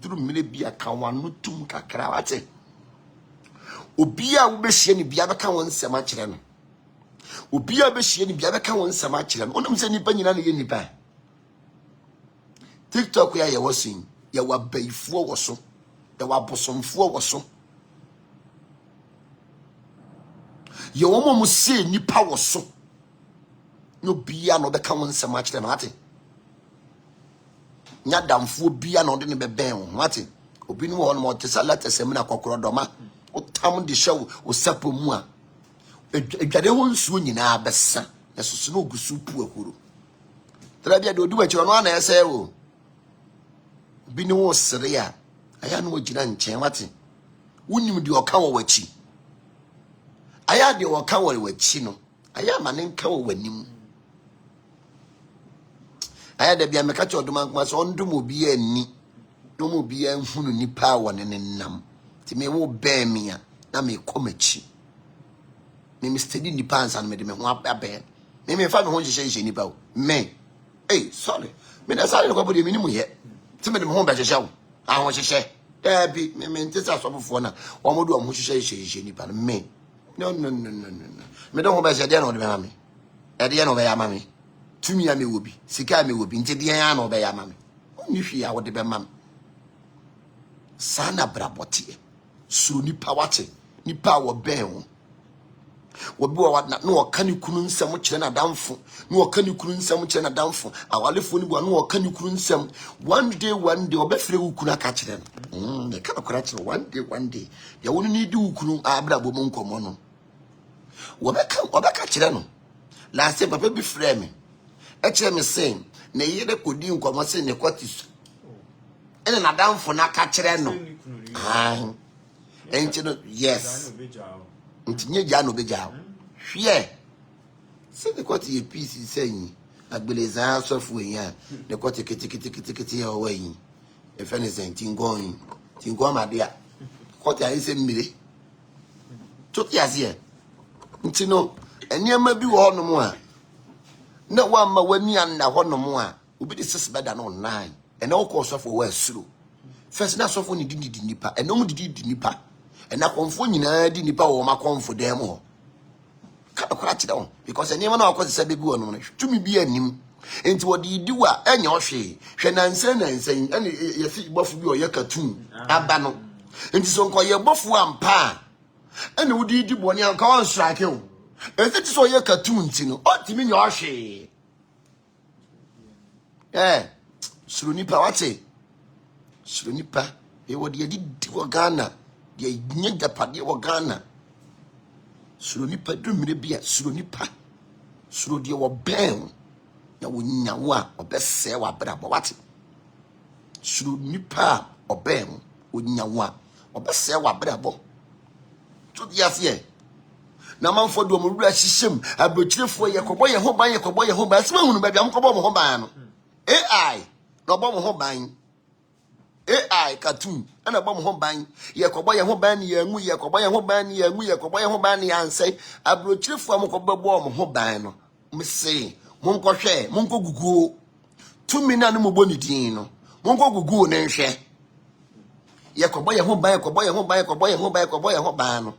Duru mire bia kan wanu tum kakra wate obia wo be hie ni bia be kan won sema kire no obia be hie ni bia be kan won sema kire no onum se nipa nyina na ye nipa TikTok ya ye wosin ya wa baifuo wo so ya wa bosomfuo wo so ye wo mo se nipa wo so no bia no be kan won sema kire no ate nya damfo bia na ode ne beben ho ate obi no ho no mo tesa latese me na kokoro doma o tam de show o sapo mu a edwade ho nsuo nyina besa yesoso no ogusu pu ahuru tra bia de odu bachiro no na ese o obi ni wo sere a aya no ogina nchen wate wonim de oka wo wachi aya de oka wo wachi no aya ma ne nka wo wanim aya da bia meka che oduma nkwa so ndum obi ani dum obi anhunu nipa wo ne nam ti me wo be me a na me komachi me study nipa ansan me de me ho abe me fa me ho hye nipa wo me sorry me na sorry ko bodi me ni mu ye ti me de me ho be hye wo a ho hye bi me ntisa so bofo na wo modu o ho hye nipa no me no me don ho be hye de na o de me me e de na o be ya ma me tumi ya me wobi sika me wobi nti de ya na obe ya mame oni hwi ya wo de be mam sana brabotie suru nipa wate nipa wo ben wo wobi wa na no kani kunu nsem kire na damfo no kani kunu nsem kire na damfo awalefo ni bo no kani kunu nsem one day obefre wo kunu aka kire no ne kana kora kire one day ya woni ni di wo kunu abra bo mo nkomo no obeka kire no la se papa bi frɛ me eche me sen na yede kodi nkomo se ne kwatis ene na damfo na ka kire no enti no yes enti nye ja no beja hwe se ne kwati ye peace sen agbeleza asofu eyan ne kwati kiti ya owa yin e fe ne sen tingon ma dia kwati ayi se mmire toki azie enti no eniema bi wo no mo a na wa ma wani anda honom a obi de sese beda no 9 ena wo ko sofo wa asuro first na sofo ni di nipa ena mu di nipa ena konfo nyina di nipa wo ma konfo dem ho ka akora kide ho because eni ma na akwose se bebi wono no tumi bi anim enti wo di wa enya ohwe hwe nansen ena ye fi bofu bi o ye katun aba no enti so nko ye bofu ampa ena wo di boni anka wan strike ho enti so ye katun nti no o timi nya ohwe suru nipa wate suru nipa e wodi di Ghana de nye japade wo Ghana suru nipa dumire bia suru nipa suru de wo ben na wo nyawo a obese wa brabo wate suru nipa oben wo nyawo a obese wa brabo to dia fie na manfo do mo wura hyehyem abrochirefo ye kobo ye ho ban sima hunu ba bia mo kobo mo ho ban no AI no bo mo ho ban AI cartoon ana bo mo ho ban ye kobo ye ho ban ni anwu ye kobo ye ho ban ni anwu ye kobo ye ho ban ni ansai abrochirefo mo kobo bo mo ho ban no me se mo nko hwe mo nko gugu tumi na no mo bo ni din no mo nko gugu ne hwe ye kobo ye ho ban kobo ye ho ban no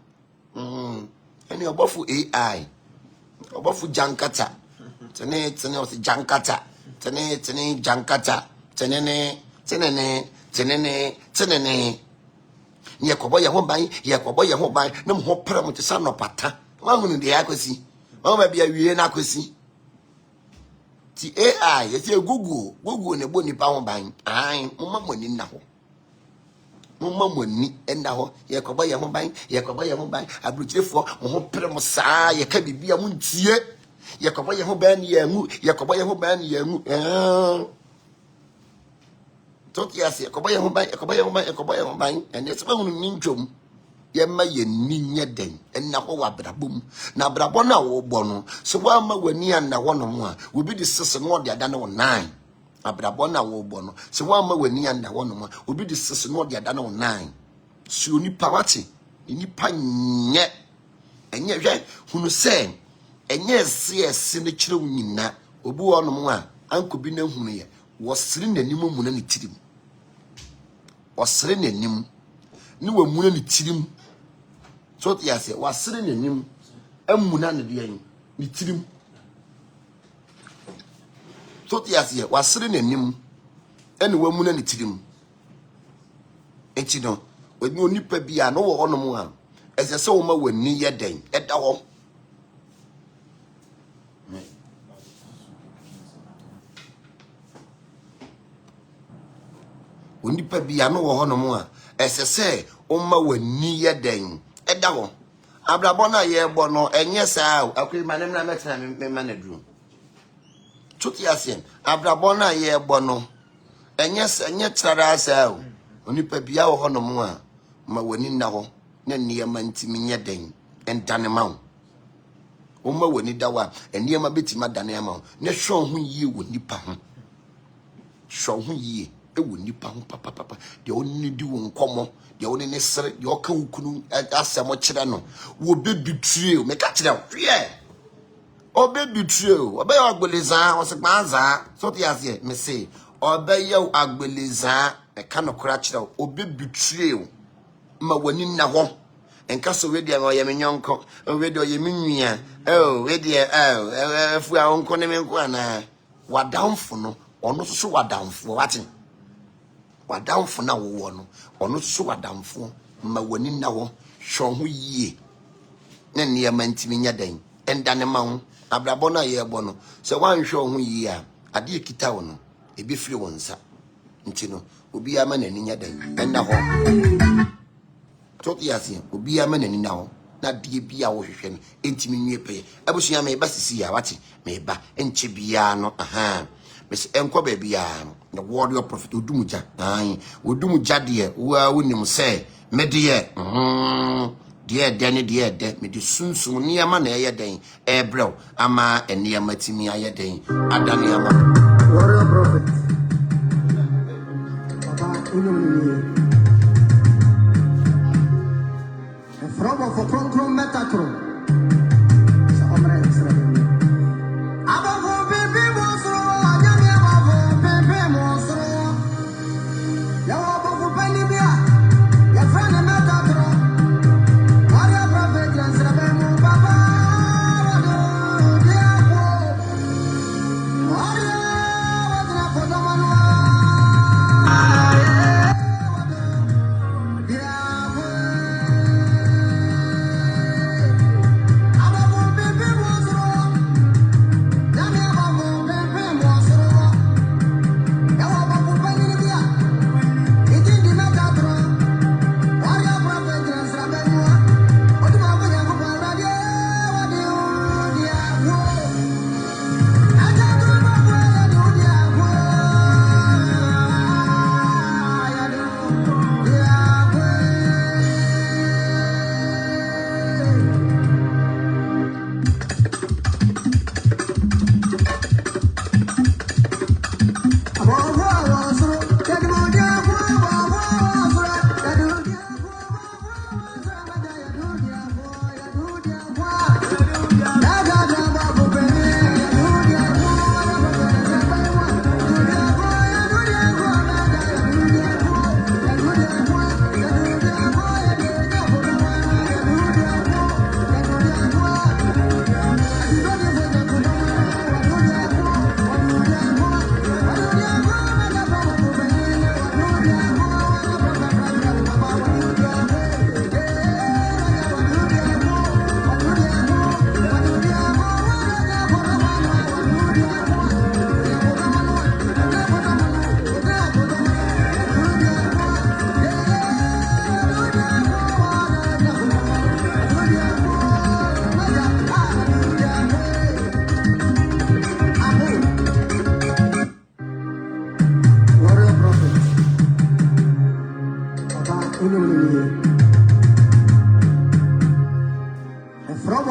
any obofu AI obofu jankata tene o si jankata tene jankata tene ye kobo ye ho ban ye kobo ye ho ban na mo ho pram te sa no pata ma hunu de akwasi ma ba bia wie na akwasi ti AI ye se Google ne bo nipa ho ban ai mo ma mo ni na ho mo ma ni enda ho ye kobo ye ho ban abruchirefo mo ho pram saa ye ka bibia mo ntie ye kobo ye ho ban ye ngu ye kobo ye ho ban ye ngu Toti ase ekoba ye ho ban ene se hunu ni ntwom ye ma ye ni nye den ena ho wa brabom na brabo na wo bo no so wa ma wani an na ho no mo a we bi di sese no de ada na 9 abrabo na wo bo no so wa ma wani an na ho no mo a we bi di sese no de ada na 9 si oni pawati ni pa nye enye hwe hunu se enye ese ne kire nyina obi wo no mo a anko bi na hunu ye wo siri nanim mu na ne tirim wasere nanim ni wamu na ne tirim so te ase wasere nanim amuna ne de yan ne tirim so te ase wasere nanim ene wamu na ne tirim enti no wani onipa bia no wo honom a ese se wo ma wani ye den eda ho onipa bia no wo honom a esese umma wani ye den eda ho abrabo na ye bo no enye saa akuri manem na metena me manadru tuti asem abrabo na ye bo no enye trara saa onipa bia wo honom a ma wani na ho na niyama ntimi nye den entane ma umma wani dawa eniyama betima dane ma na hwo ho yie wo nipa ho hwo ho yie ewo nipa ho papa de oni di wo nkomo de oni ne sere de oka ukunu asemo kire no wo be betray me ka kire hwe o be betray o be agbeleza o se gbanza so te ase me say o be ye agbeleza e ka no kura kire o be betray o ma wani na ho enka so we de ma ye menyonko we de ye menua we de fu a onko ne me nko ana wadamfo no ono so wadamfo wati wadamfo na wo no ono so wadamfo ma wani na wo hwo ho yie na niyama ntimi nya dan enda ne ma ho abrabo na ye bo no se wan hwo ho yie a ade ekita wo no ebi firi wo nsa nti no obi ama na ni nya dan enda ho to yasi obi ama na ni na ho na de bia wo hwehwe no entimi nwie pe abusua me ba sisi ya wati me ba enche bia no Miss Enko baby the warrior prophet Udumuja. Udumuja dear, who say, Medie, dear Danny dear dead, me the soon near man a day, bro, ama and near Matimi a day, Adamiama. Warrior prophet. From a photon metatron.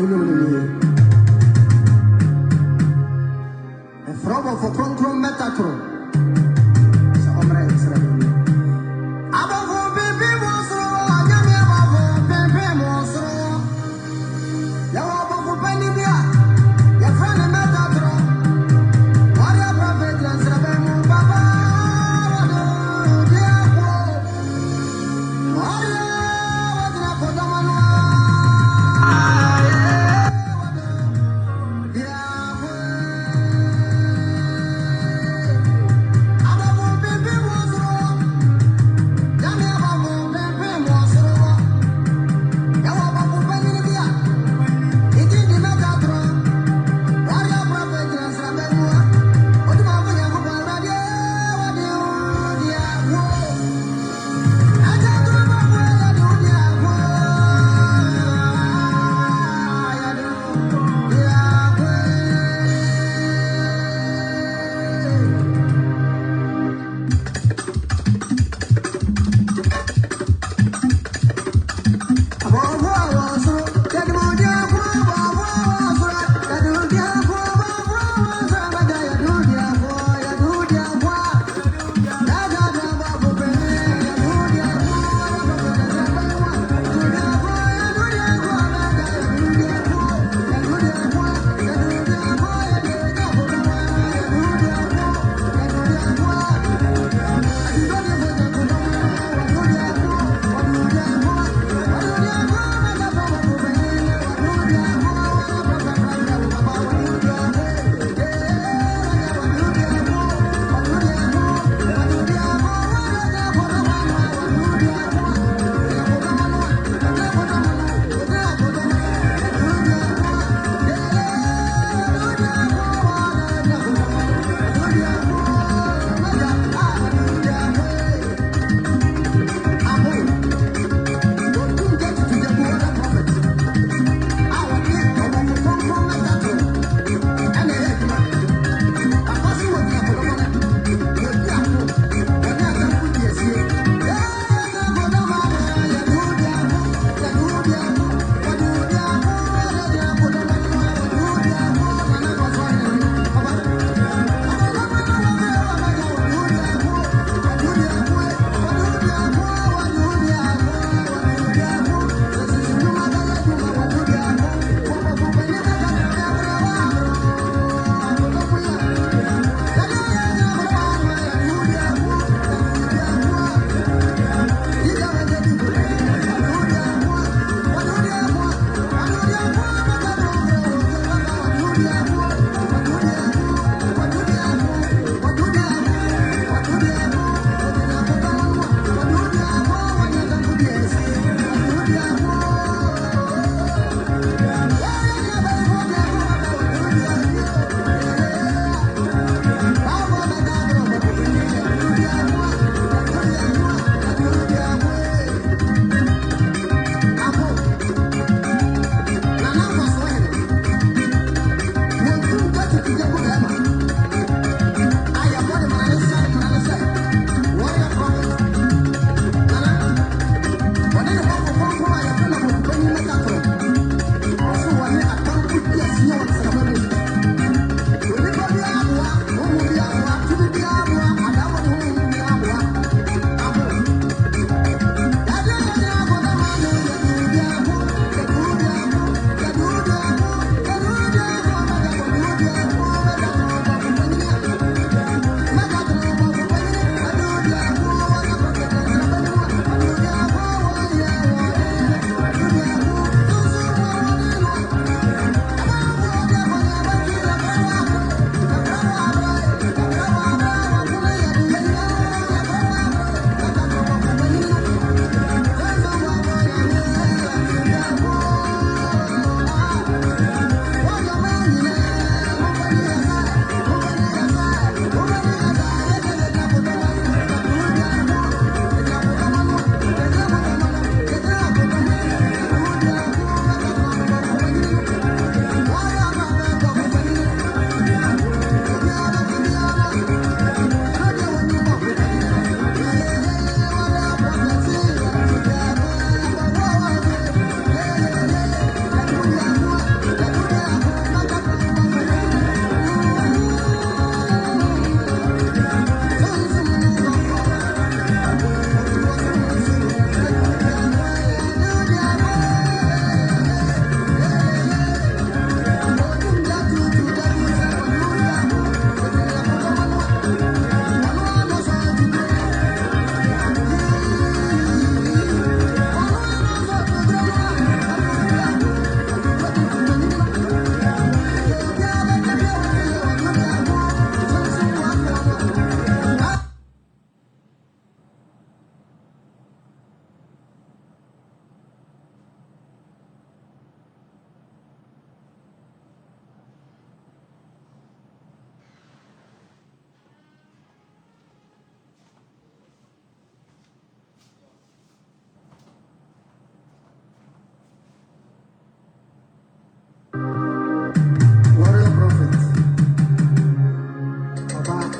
Ununi. A frobo for concrum metatron. So, Omre Israel. Above baby monstro, Yami above baby monstro. Yawa for penny beer. Your friend metatron. Warrior prophet, and Sabemu Baba.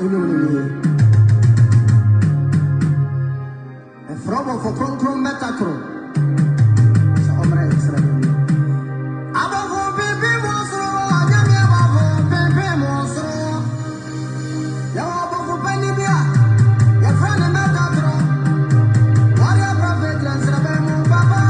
From for Cron Metatron. So, Omre, Above baby was Yami above baby was Yabove Benibia, your friend Metatron. Warrior prophet and Sabemu Papa.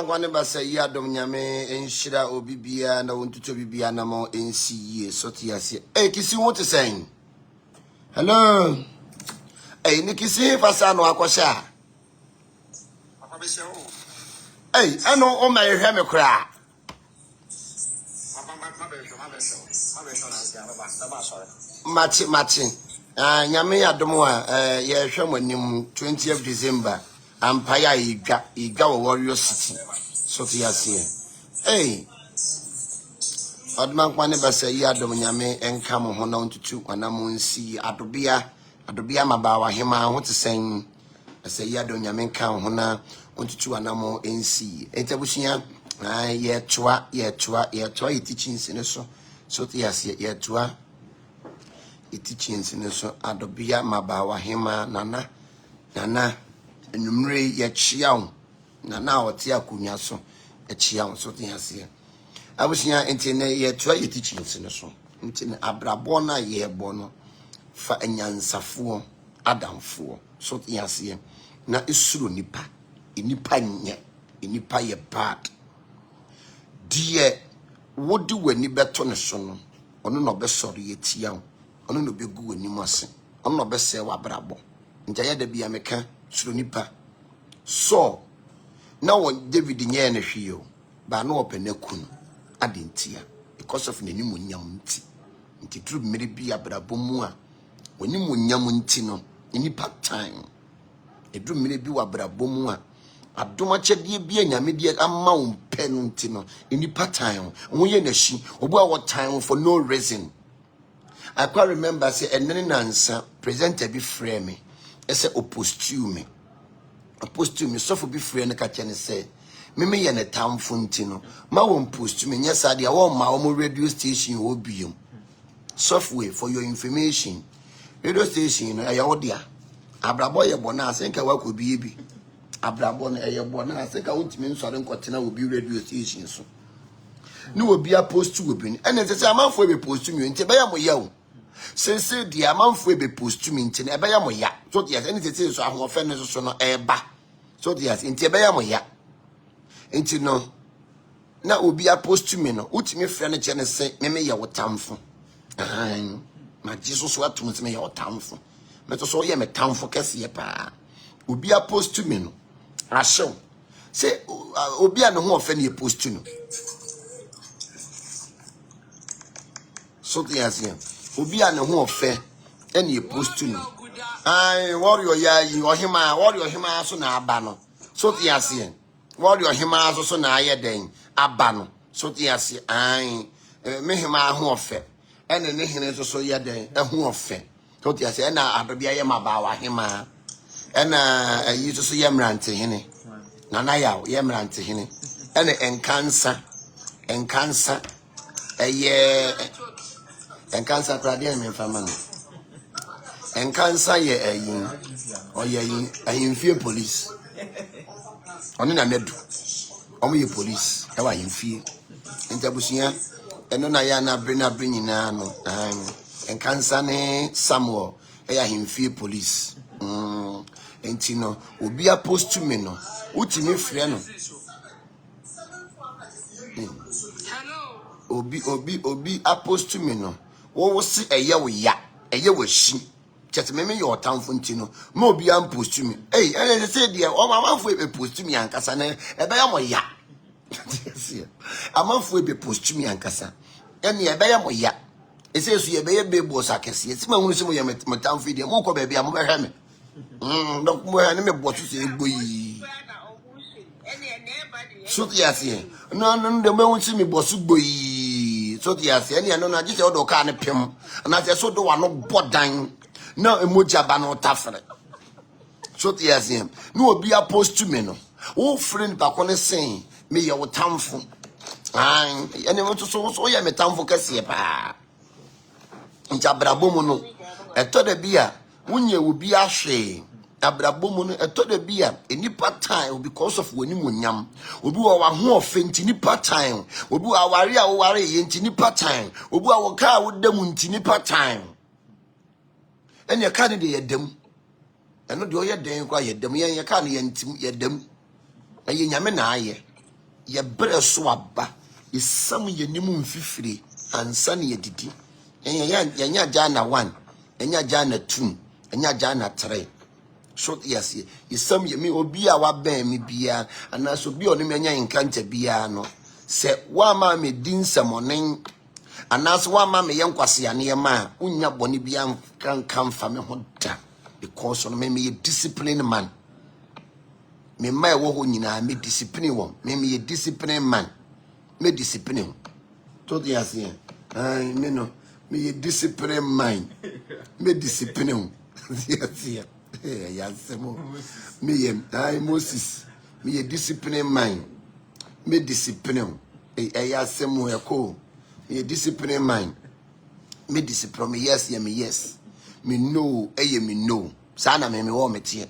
Odman basa yi adom nyame enhira obibia na wontuto bibia na mo ensi yie sotiase. Kisi wote sen. Hello. Ni kisi fasa no akosha. Papa be se o. Ano o ma yehwe me kra. Papa ma be so na sia ba sorry. Machi. Nyame adom a yehwe monim 20th December. Ampaya iga Warrior City. Sotiase. Odman kwane basa yi adom nyame enka mo ho na ontutu wanam nsi adobia mabawa hema ho tesen basa yi adom nyame enka ho na ontutu wanam nsi entabushia ye toa ye teachings ne so sotiase ye toa ye teachings ne so adobia mabawa hema nana enumre ye chiawo nana ote akonya so e chiawo sotiase abusia entene ye toa ye teachings ne so entene abrabo na ye bono fa anyansafo adamfo sotiase na esuro nipa nipa ye bad die wodi wani beto ne so no ono no be sori ye tiawo ono no be gu wani mase ono no be se wa brabo nja ya da bia meka suro nipa so na won David nye ne hwiyo ba na openakunu adentia because of nenimunyam nti true mere bi abrabo mu a wonimunyam nti no nipa time edru mere bi wa abrabo mu a adoma chedie bi anyame die amma wo mpe no nti no nipa time wo ye na hyi obu a what time for no reason. I quite remember say enene nansa presenter bi frame me ese opposed me so for bi frame no ka chene say meme ye ne tamfo nti no ma won post me nya sa dia won ma wo radio station wo biom software for your information radio station no ya wo dia abrabo ye bona asenka wa ko bi ebi abrabo no ye bona asenka wontimi nsore nkotena wo bi radio station so ni wo bia post wo bi ene tete amanfo be post me nti be ya mo ya o sense dia amanfo be post me nti na be ya mo ya so dia ene tete so ahofe ne so no eba so dia nti be ya mo ya enti no na obi a post me no utimi frɛ ne che ne se me ye wotamfo ma Jesus so atum se me ye wotamfo me to so ye me tamfo kese ye pa obi a post me no ahyew se obi a ne ho ofe ne ye post no so tiasia obi a ne ho ofe ene ye post no warrior ya yi warrior hima so na aba no so tiasia warrior hima so na ayeden aba no so tiasia me hima ho ofe ene ne hene so yeden ho ofe so tiasia na adobia ye mabawa hima ena ayi so ye mrante hene nana yawo ye mrante hene ene enkansa eye enkansa pradia me fama no enkansa ye ayi oye ayimfie police oni na medu omo ye police e wa ayimfie ntabusia eno na ya na bre nyina no enkansa ne Samuel e ya ayimfie police enti no obi a post me no utimi frɛ no obi a post me no wo si eye wo ya eye wo hyi chet me ye otamfo nti no ma obi am post me ene se de o amanfo e post me ankasa na e be ya mo ya amanfo e be post me ankasa ene e be ya mo ya ese so ye be ye be bo sakese eti ma hunu se mo ye metamfo de mo ko ba bia mo be hwe me donc mo ya ne me bo so se gboyi so tiasie no de me won si me bo so gboyi so tiasie ene no na gise odo ka ne pem na se so do wa no bodan na emoja ba no tafre so tiasie no obi a post me no wo friend ba ko ne sen me ye wo tamfo ene mo so ye me tamfo kase pa nja brabo mu no eto de bia wunye obi ahwe abrabo mu no eto de bia enipa time because of woni munyam obi wa ho ofenti nipa time obi wa ware a wo ware ye nti nipa time obi wa wo ka wo dam nti nipa time ene ka ne de yedam eno de o yeden kwa yedam ye ka ne ye ntim yedam aye nyame na aye ye bre so aba isam ye nimu mfifiri ansa ne yedidi enya jana 1 enya jana 2 enya jana 3 so yes isam ye me obi a wa ben me bia ana so bi onu me enya nkanta bia no se wa ma me din samonen ana so wa ma me yenkwase ane ma unya bone bia kan fa me ho da because on me discipline man me mai wo ho nyina me discipline wo me discipline man me discipline to the asia ai me no me discipline man me discipline yes yasemo me ai Moses me discipline man me discipline yasemo eko me discipline man me discipline me yes me know me know sana me wo metie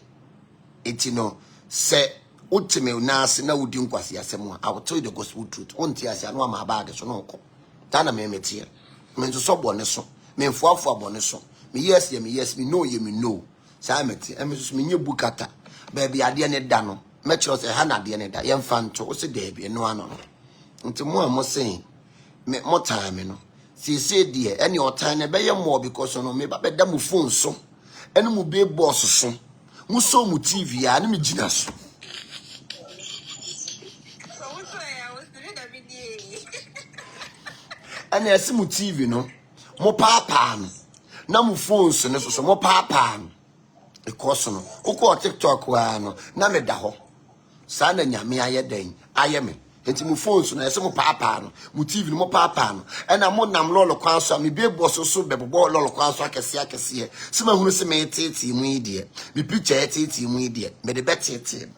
eti no se utime unase na udi nkwasi asem I will tell you the gospel truth onti asia no ma ba de so no ko sana me metie me nso so bone so me mfuafo bone so me yes me know sa metie me so me nye bukata ba bia ade ne da no me kiro se ha na ade ne da ye mfa nto o se da bia no ano nti mo amo sen me mo time no se de any otan ne be ye mo because no me ba be da mu phone so ene mu be boss so mu so mu TV ya ne me gina so ene ese mu TV no mo papa no na mu phone so ne so mo papa no because no uko TikTok wa no na me da ho sa na nyame aye den aye me enti mu phone so na ese mo papa no mu TV no mo papa no ena mo nam lolo kwan so me be boss so bebo lolo kwan so akese se ma hunu se me tete mu ide me picture tete mu ide me de betete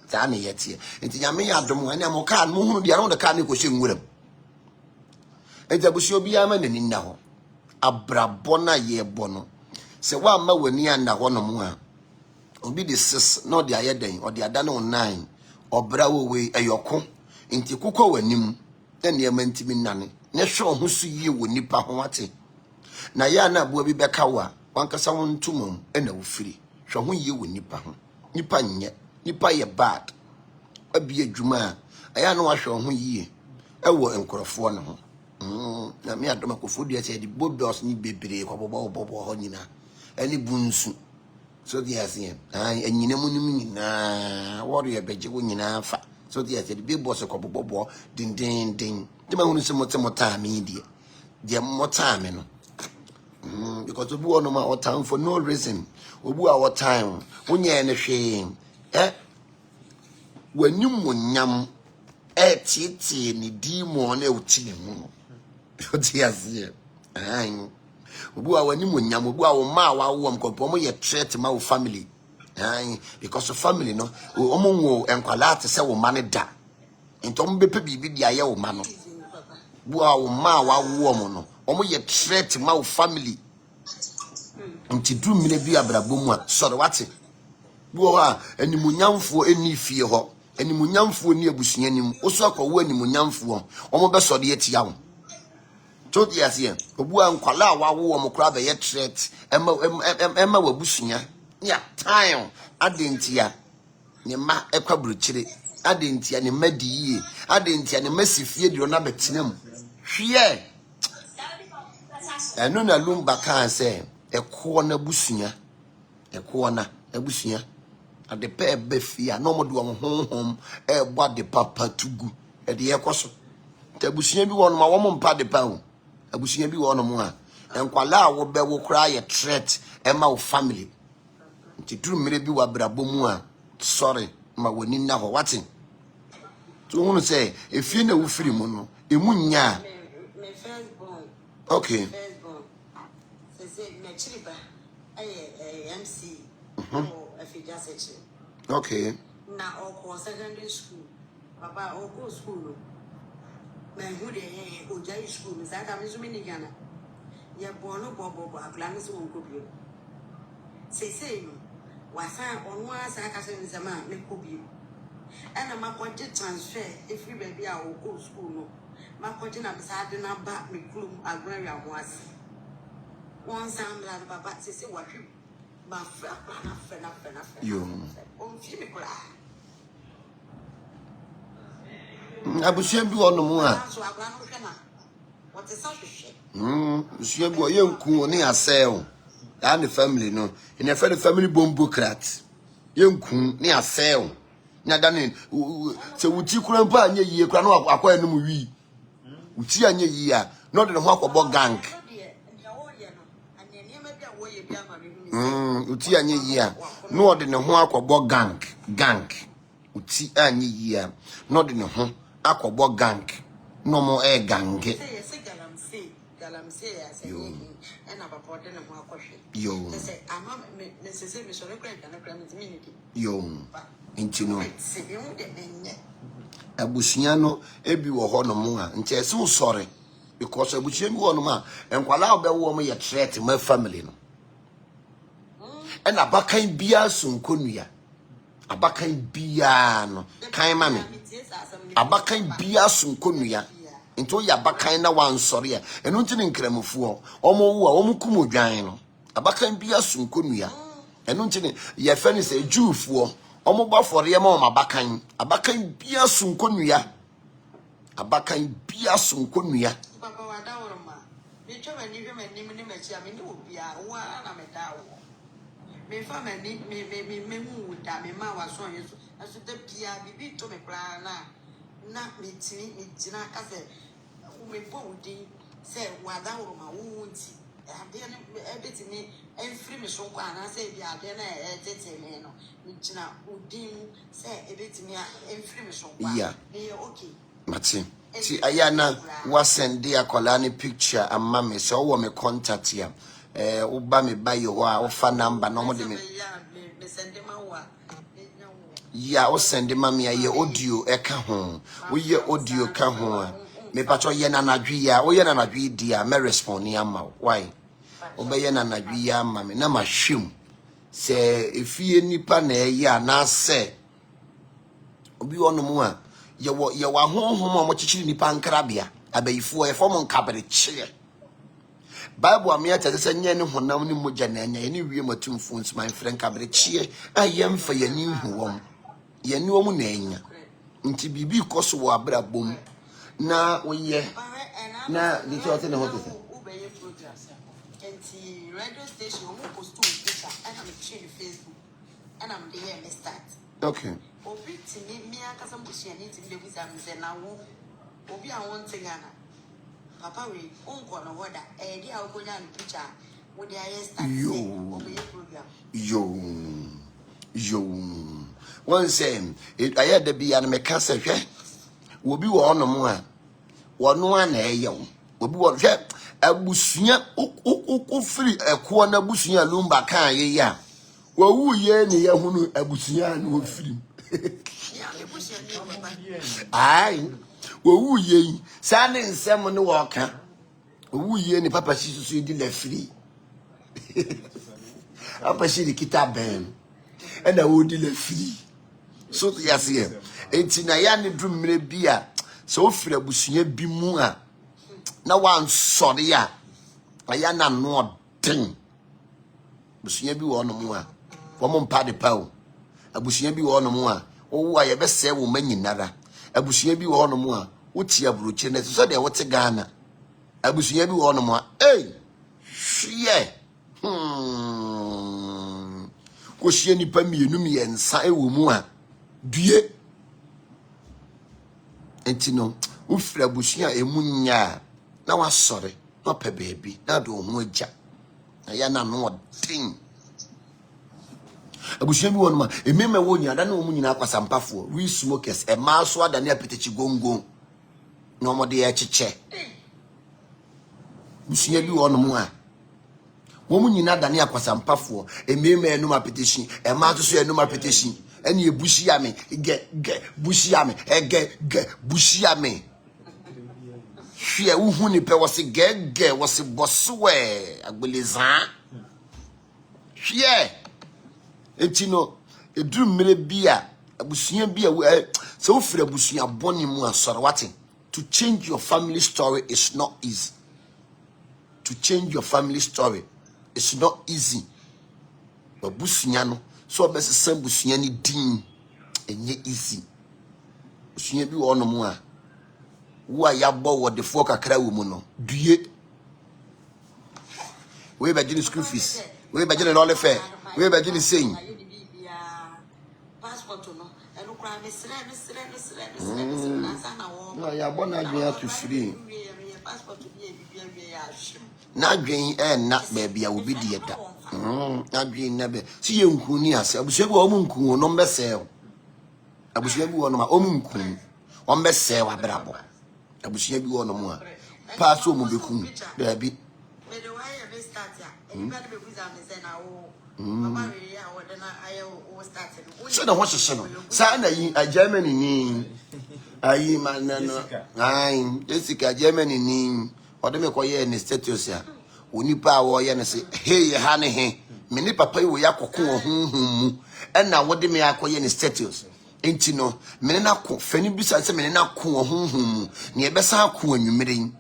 ta na yete enti nyame ya dom ene mo ka no hunu dia no de ka na ko hye nwuram enti abusi obi ama na ninna ho abrabona ye bono se wa ma wani anda ho no mo a obi de 6 no de aye den o de ada no 9 obra wo we eyoko nti kokọ wanim na ne amantimi nane ne hwe ho so yie wo nipa ho ate na ya na abo bi beka wa wankasa won ntumum na wo firi hwe ho yie wo nipa ho nipa nye nipa ye bad abi adwuma aya na wa hwe ho yie ewo enkorofo ne ho na me adoma kofo dia se di bodos ni bebre kwa bobo ho nyina ani bunsu so dia se anyina mu nim nyina wori ebeje wo nyina fa so dia se di big boss kwa bobo din de ma hunu se mota me die mota me no because obu ono ma time for no reason obu our time wonye ne hwe wanim munyam titi ni dimo na uti ne mu so dia se obu a wani munyam obu a wo ma wa wo mkompo mo ye threat ma wo family because of family no omo wo enkwala te se wo ma ne da ento mo bepe bibi dia ye wo ma no bu a wo ma wa wo mo no omo ye threat ma wo family nti du mine bi abrabo mu a sorry wate bu a animunyamfo eni fie ho animunyamfo ni abusua nim oso akwa wo animunyamfo omo be so de atia wo to the asia obu ankwala wa wo mo kra be ye threat emma wabusua ya time adentia ne ma ekwaburuchire adentia ne madiye adentia ne masifie de ona betenam hwie enu na lumba kan se ekwo na busua ade pe be fia no mo de wo honhom ebo de papa tugu e de yekoso tabusua bi won ma wo mo mpa de pa o abusunya bi wo no mo a enkwala wo be wo kra ye threat e ma wo family nti turu mere bi wa brabo mu a sorry ma woni na ho wate to hunu say efie na wo firi mu no emu nya me first born okay say me chiriba MC afija sechi okay na oko secondary school baba oko school na hu de ojai school mi sa ka mi zumi ni gana ye bono bobo akla mi so nko bio say no wasa onu asa ka se nzama me ko bio ana makwaje transfer every baby a oko school no makwaje na bisa de na ba me klum agrari amoase one samla baba say wahwe ba fra na yo on fi me kula Abusua bi wɔ no mu a. So agora no hwɛ na. What is that shit? Abusua bi wɔ yenku ne asɛe. And the family no. In a family bombocrat. Yenku ne asɛe. Nya dane se wuti kura mpa anye yie kura no akwa enum wi. Wuti anye yie a no de ho akɔbɔ gang. Uti anye yie a no de ne ho akɔbɔ gang. Uti anye yie a no de ne ho akɔbɔ gang. No mo gange. Yo. Inti no. Abusua no ebi wo ho no mo a nti ese wo sore because abusua bi wo no ma enkwala obewo mo ye threat my family no. And abakan bia sunkonua abakan bia no kan ma me abakan bia sunkonua nti ya abakan na wan sore a eno nti ne nkramofuo omo wu a omo kumodwan no abakan bia sunkonua eno nti ne ye fa ni se juufuo omo gba for ye ma abakan bia sunkonua abakan bia sunkonua papa wa da woro ma me twa mani hwe mani me machi a me ni obia wo na me da wo me fa mani me hu da me ma wa so yeso aso da bia bibi to me kra na me tini me jina ka se me bo wudi se wa da woro ma wo nti ade ne ebeti ni enfri me so kwa na se bia ade na tete me no me jina udin se ebeti ni enfri me so kwa me okay mati ti ayana wa send dia kola ni picture amma me so wo me contact ya wo ba me ba yo a wo fa number no mo de me ya o send ma me ye audio e ka ho wo ye audio ka ho a me pacho ye na nadwi ya wo ye na nadwi dia me respond ya ma why wo be ye na nadwi ya ma me na ma hwem se efie nipa na ye ana se obi wono mu a ye wa honhom a mo chichiri nipa nkrabia abayifo e fom nkabere chire Bible amia tete se nye ne honam ne mogya na anya ne wie matumfo nsman frɛ nkabere chie ayem fa yani huwom yani wom na anya nti bibi koso wo abrabom na woyɛ na di chote ne hote nti radio station o mo post to picture and am share Facebook and am there me start okay obi timi mi aka sam bushia ni timi de buza mze na wo obi a won tingana papa we onko no woda e dia ogonya no picture wo dia yes start obi program yo one say I had the be an me kasa hwe wo bi wo no mo a wo no a na eye wo obi wo hwe abusua o free eko na abusua lumba kan ye ya wo wu ye ne ye hunu abusua na wo free ai wo wu ye sa ne nsem ne wo ka wo wu ye ne papa shi susu di la free papa shi di kitaben and I would di la free so yes here enti na ya ne dumre bia so ofira abusua bi mu a na wan sori ya aya na no den abusua bi wo no mu a wo mo mpa de pa o abusua bi wo no mu a wo wa ye be se wo manyinara abusua bi wo no mu a wo ti abroche na so de wo te Ghana abusua bi wo no mu a hwie ko hwie ni pa mienu miensa ewo mu a due enti no wo fira abusua emu nya na wasore no pe beebi na do ho agya na ya na no den abusua bi won ma ememe wo nya da na wo nyina akwasampafo we smokers e ma so ada na apetichi gongo no mo de ya chiche abusua bi won mu a wo nyina da na akwasampafo ememe enum apetichi e ma so enum apetichi eni ebushia me bushia me bushia me hwe uhu ni pe wose gege wose bosowe agbeleza hwe etino eduru mere bia abusua bia so ofira abusua boni mu asore wate to change your family story is not easy to change your family story is not easy abusua no so obesesa abusua ni din enye easy abusua bi wo no mu a Wa ya bo wo de fo kakra wo mu no due we be gini school fees we be gini lolly fare we be gini saying passport no e no kra me sre no ya bo na adwen to free passport bi bia ya hwem na adwen na ba bia wo bi die da adwen na be si ye nku ni ase abusua bi wo mu nku no mbese abusua bi wo no ma o mu nku o mbese wa brabo abusua bi wo no mu a pass o mu beku da bi me de why e start ya anybody be visa me say na wo mama we ya wo de na aye wo start so na ho hye no sa na yi a Germany ni ayi man no ai Jessica Germany ni ode me koye ni status ya onipa a wo ye ne se hey ha ne he me ni papa yi wo yakoko wo hunhum mu na wo de me akoye ni status enti no me na ko fani bisa se me na ko wo hunhum mu ne e besa ko anwumere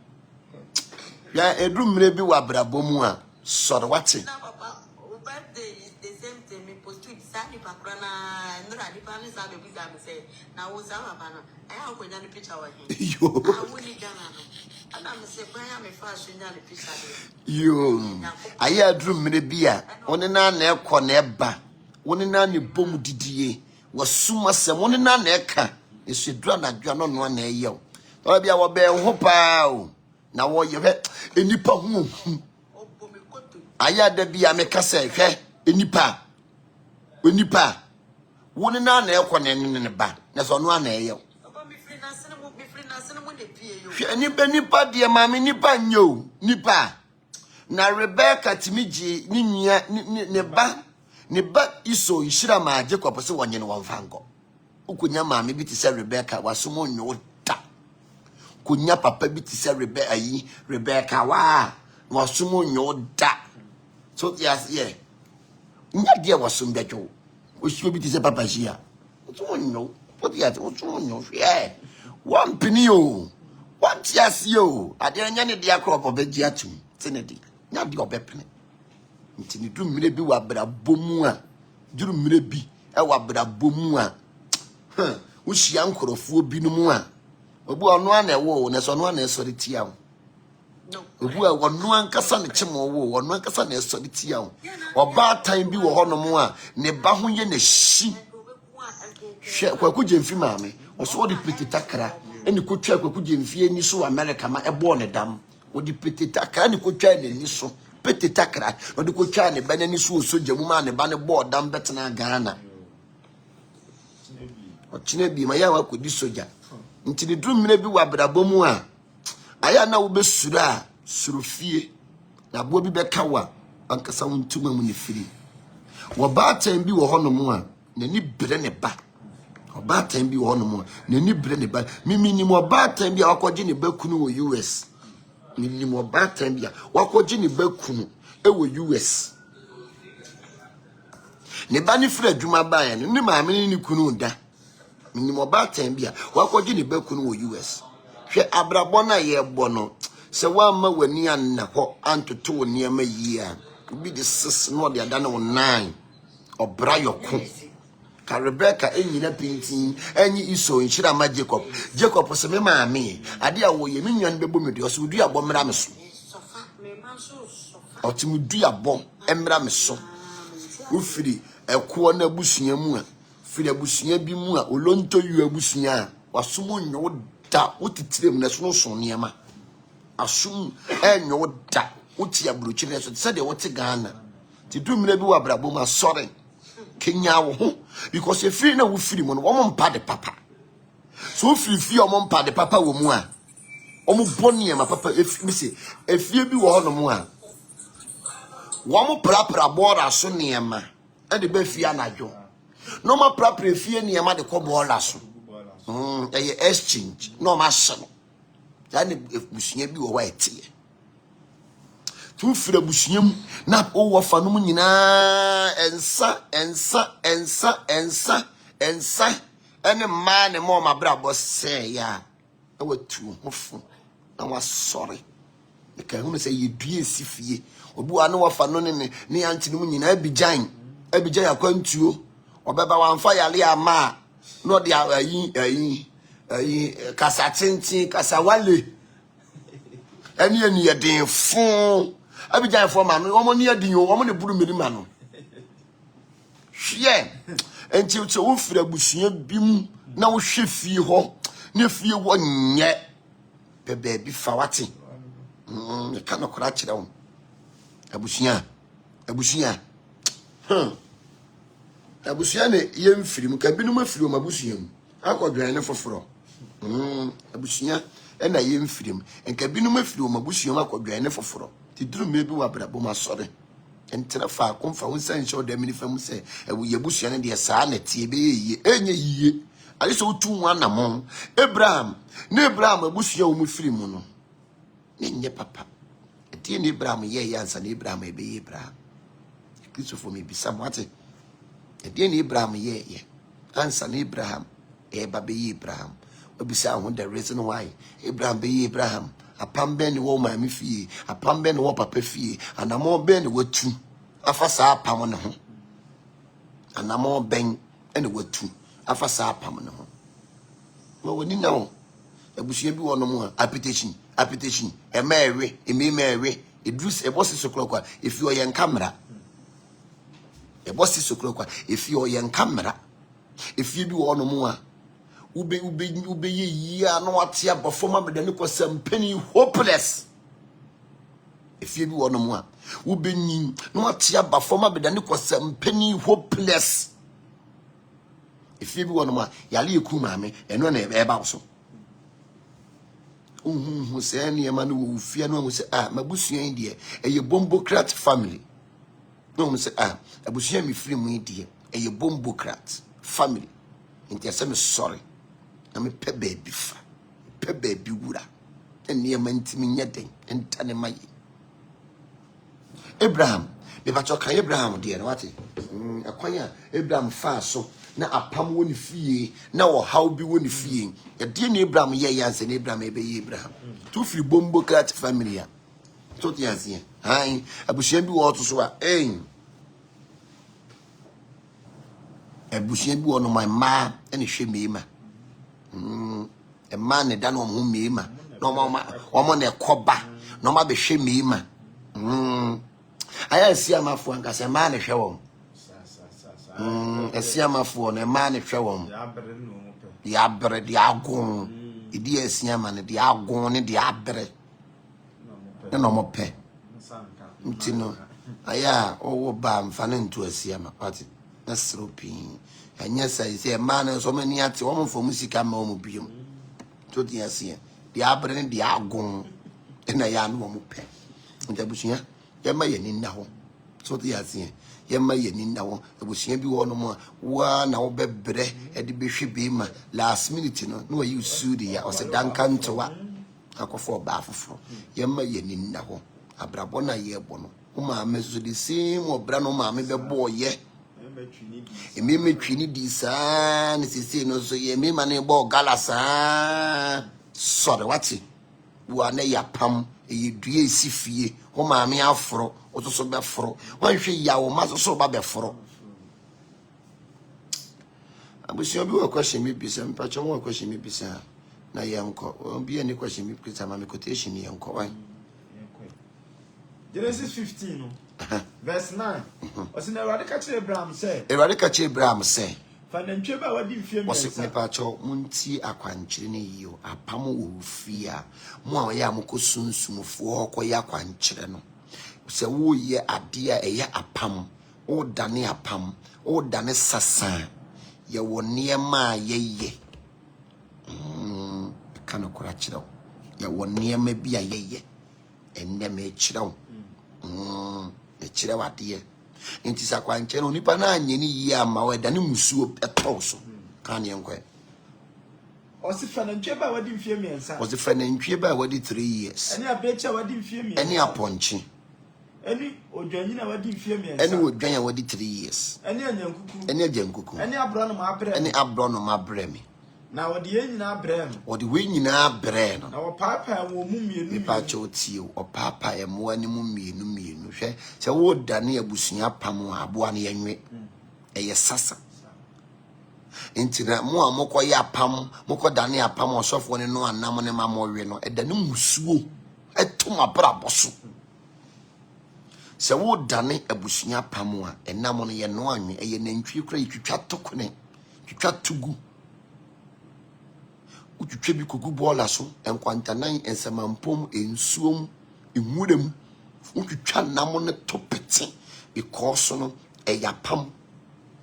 ya edrum mire bi wa brabo mu a soro wate na papa o birthday is the same thing me post tweet sani papa na nura di pa ni sa be visa me say na wo sa papa na aya ko nya ni picture wa he yo awuni gana no ana me say kwa ya me fa so nya ni picture yo aya edrum mire bi a one na na ekọ na eba one na ne bom didie wasuma se one na na eka esedura na dwa no no na eyew to bia wo be ho pa o na wo ye enipa hu aya da bia me kasa hwe enipa woni na na ekọ na ne ba na so no na eyew papa me free na se mo de pie yo hwe nipa de ma me nipa nyo nipa na Rebecca timiji ni nua ne ba iso ishira ma Jacob se wonye no wonfango ukunya ma me bi ti se Rebecca wasomo nyo da kunya papa bi ti se Rebecca wa wasomo nyo da so yes yeah nya dia wasom bejo o bi ti se papa shia wasomo nyo what ya wasomo nyo yeah one penny o one yes yo ade nya ne dia crop obeji atum tinedi nya dia obepene ntini du mire bi wa brabo mu a duru mire bi e wa brabo mu a wo hia nkorofo bi no mu a obu ono ana ewo na so ono ana esori tia wo obu a wono ankasa ne chemo wo wono ankasa na esori tia wo oba tan bi wo hono mu a ne ba ho ye na hyi hwe kwaku jemfi maame oso di petitakra eni kotwa kwaku jemfi ani so America ma ebo ne dam odi petitakra ni kotwa ne ni so petitakra odi kotwa ne ba ne ni so soja mu ma ne ba ne bo dam betena Ghana o chine bi ma ya wa kodi soja nti ne drum mine bi wa brabo mu a aya na wo besura surufie na bo bi beka wa ankasa wontuma mu ne firi wo baatan bi wo hono mu a nani bere ne ba obaatan bi wo hono mu a nani bere ne ba mimi ni mo baatan bi akwaje ne bakunu wo US mimi mo baatan bi akwaje ne bakunu e wo US ne ba ni fra adwuma ba ya ne maame ni kunu da mimi mo baatan bi akwaje ne bakunu wo US hwe abrabo na ye bo no se wa ma wani anna ho antoto wo niam yi a bi de sis no de ada na wo 9 obra yoko ka Rebecca enyina pintin enyi iso nshira ma Jacob se me maame ade a wo ye me nwan bebo me de so du abo mra me so sofa me ma so sofa otimu du abo emra me so ufiri eko na abusua mu a firi abusua bi mu a olonto yu abusua a wasomo nyo da wotitirem na so no so niema asum enyo da woti abrochi na so se de wote Ghana ti du mira bi wa brabo ma sorry Kenya wo ho because e free na wo free mo no wo mpa de papa so free o mo mpa de papa wo mu a o mo boni ma papa e fie bi wo ho no mu a wo mo prapra bora so niema e de ba fie anadwo no ma prapra fie niema de ko bora so exchange no ma so yani busunya bi wo wa etie tu fira busunyam na o wo fa no mu nyina ensa ene ma ne mo ma brabo se ya e watu hofu na wa sorry e ka hu se ye due sifie obi wa no wo fa no ne anti no mu nyina abijan akwantuo obeba wa mfa yale ama no de ayi kasa tenten kasa wale eni ye den fun abijan fo ma no omo ne yedin o omo ne buru meri ma no hwe enti wo fira busua bim na wo hwe fie ho ne fie wo nye bebe bi fa wate ka no kora kire wo abusua abusua ne yemfirim ka binu mafiri o mabusua mu akodwan ne foforo abusua na yemfirim enka binu mafiri o mabusua mu akodwan ne foforo ti duru me bi wa brabo ma sore entra fa komfa wo san show da mini fam se yebusua ne de saa na tie be yiye enye yiye ali so tu wan na mo Abraham abusua wo mu firi mu no nye papa tie ne Abraham ye yansa ne Abraham ebe ye Abraham Kristo for me bisa mwate die ne Abraham ye ansa ne Abraham babe ye Abraham obisa ho the reason why Abraham be ye Abraham apam ben wo ma me fie apam ben wo papa fie anamo ben watu afasa apam ne ho anamo ben ene watu afasa apam ne ho wo woni na wo abusua bi wo no mo application emewe edrus ebosi sokrokwa efi oyen camera ebosi sokrokwa efi oyen camera efi bi wo no mo a ube ye no atia performa be de ko sampani hopeless efi bi wo no mo a ube nyin no atia performa be de ko sampani hopeless efi bi wo no mo a yale eku maame eno na eba so say any man who fear no say mabusua indie eye bombocrat family no say abusua mi free mu indie eye bombocrat family ntia say me sorry na me pe baby fa pe baby wura ene man ntimi nyeden entane maye Abraham me ba choka Abraham de na wate akwanya Abraham fa so na apam woni fie na wo haw bi woni fie ya de ne Abraham ye yanse ne Abraham ebe ye Abraham to free bombo cat family ya to ti yanse han abusua bi wo to so a abusua bi wo no my ma ene hwe meema e ma ne da no ho meema no mo na ekoba no ma be hwe meema aya si amafo anka se ma ne hwe wo esiamafo na ma ne hwe won ya bere di agon idi esiama ne di agon ne di abere ne no mo pe ntino aya owo ba mfa ne nto esiama pati na sropin anya sai se ma ne so mani ate wo mo fo musika ma wo mo biom to di asia di abere ne di agon na ya no mo pe ntabusuya ya ma ye ni na ho so di asia yema yeni nawo abusua bi wo no mo wa na wo bebre e de behwe bi ma last minute no no you sudi ya o se danka ntowa akofo ba afoforo yema yeni nawo abrabo na ye bo no o ma meso de sim obra no ma me bebo ye emi metwini di sa ne sisi no so ye me ma ne bo galasa sorry wati wa na ya pam e due sifie o ma me aforo o so be foro wan hwe ya wo ma so ba be foro abusua bi wo question mi bisa mpa cho wo question mi bisa na yenko obi ani question mi bisa ma me quotation yenko wan Genesis 15 verse 9 osina Erade ka che Abraham say fanantwe ba wadi mfie mi osipne pa cho munti akwankyere ne yiyo apam wo fia mo a ya mokosunsumfo hokoya akwankyere no se wo ye ade a eye apam o dane apam o dane sasa ye wo niema yeye kana kora kyerɛw ye wo niema bi a yeye enne me kyerɛw e kyerɛw ade nti sakwankyere onipa na anyeni yi ama we dane musuo etoso kan ye nkwe fanantwe ba wadi mfie miensa fanantwe ba wadi 3 years ene abecha wadi mfie miensa ene aponche eni odwanyina wadi mfie miensa ene odwanya wadi 3 years ene agyankuku ene abrono ma bremi na wadi yenyina brem wadi we nyina bre no na wo papa wo mu mienu nipa chotio o papa emo ani mu mienu hwe se wo dane abusua pam abo ane yenwe eye sasa Intina mo a moko ya pam moko dane apam osofo ne no anam ne mamwe no edane musuo etoma brabo so se wo dane abusua pam a enam no ye no anwe eye nantwie kura yitwitwa tokone twitwa tugu utwitwa bi kogu bola so enkwantanan ensamampom ensuom enwurem utwitwa nam ne topete because no eyapam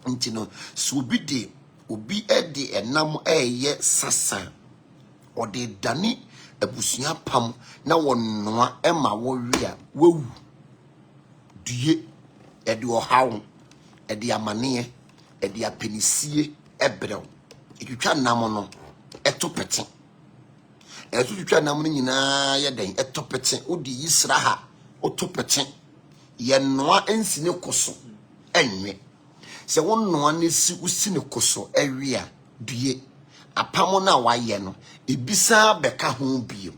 ntino so obi edi enam eye sasa ode dani abusua pam na wonnoa ema wo wia wawu die edi ohawo edi amane edi apenisie ebrew etwitwa nam no etopete etwitwa nam no nyina ye den etopete odi yisra ha otopete ye noa ensine koso enwe se wonnoa ne si usine koso ewia due apamo na waye no ebisa beka ho bio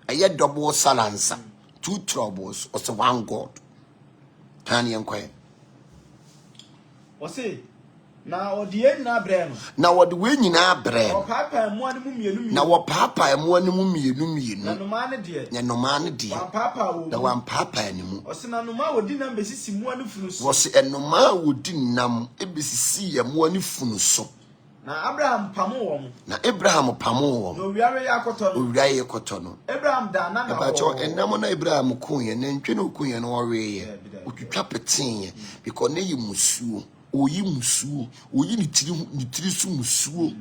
eye double salansa two troubles or one god kan yenkwe o se na odie nyina bre no na wode we nyina bre o papa emu ane mu mienu na wo papa emu ane mu mienu na noma ne de na noma ne de wa papa wo na wan papa ane mu o se na noma wodi na besisi mu ane funu so wo se enoma wodi nam ebesisi emu ane funu so na Abraham pamo wo mu na Abraham pamo wo no wiare yakoto no owiaye koto no Abraham da na na abacho enam na Abraham kunye na ntwe no kunye no woreye otwitwa petin because ne yi musuo oyi musuo oyi ni tiri su musuo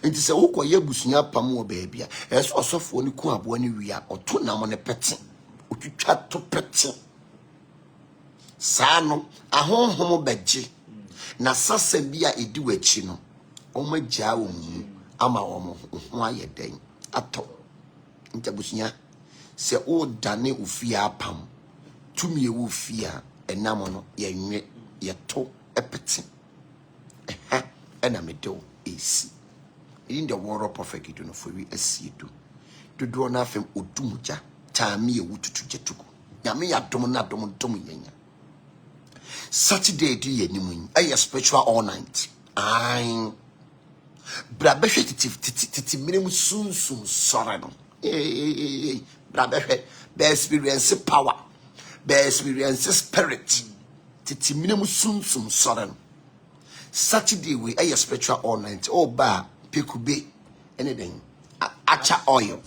enti se wo koye busua pam wo baabia eso osofo ni ku abo ni wia oto nam ne pete otwitwa to pete sano ahonhom beje na sasa bia edi wachi no omagya wo mu ama wo ho aye den ato ntabusunya se o dane ofia pam tumi ewu fia enam no yenwe yeto epete eha ena medo esi in the war of perfect it no for we asiedu dodo na afem odumuja taami ewu tutu jetugo nyame ya dom na dom yenya Saturday di yenimun aye spiritual all night ai brabehwe titi minim sunsum sore no brabehwe be experience power be experience spirit titi minim sunsum sore no Saturday we aye spiritual all night oh ba pekube anything acha oil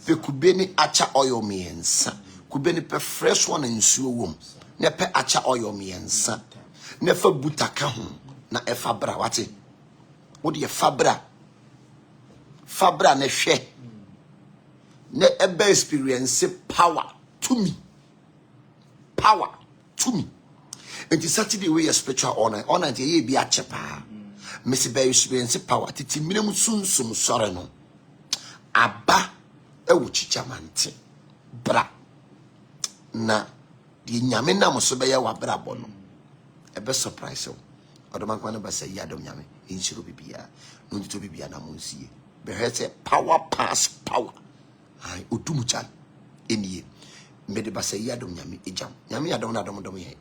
pekube ni acha oil miensa kube ni pe fresh one nsuo wom ne pe acha oil miensa ne fa butaka ho na e fabra wate wo de fabra ne hwe ne ebe experience power to me and the Saturday we spiritual honor ye bi achepa Messi be experience power titi minimum sunsum sore no aba e wo chichamante bra na di nyame na mo so be ya wabra bo no e be surprise o odomankwa na ba say ya dom nyame insiro bibia no ndito bibia na mo nsie be hete power pass power ai odumuchan enie me de ba say ya dom nyame ejam nyame ya dom na dom ye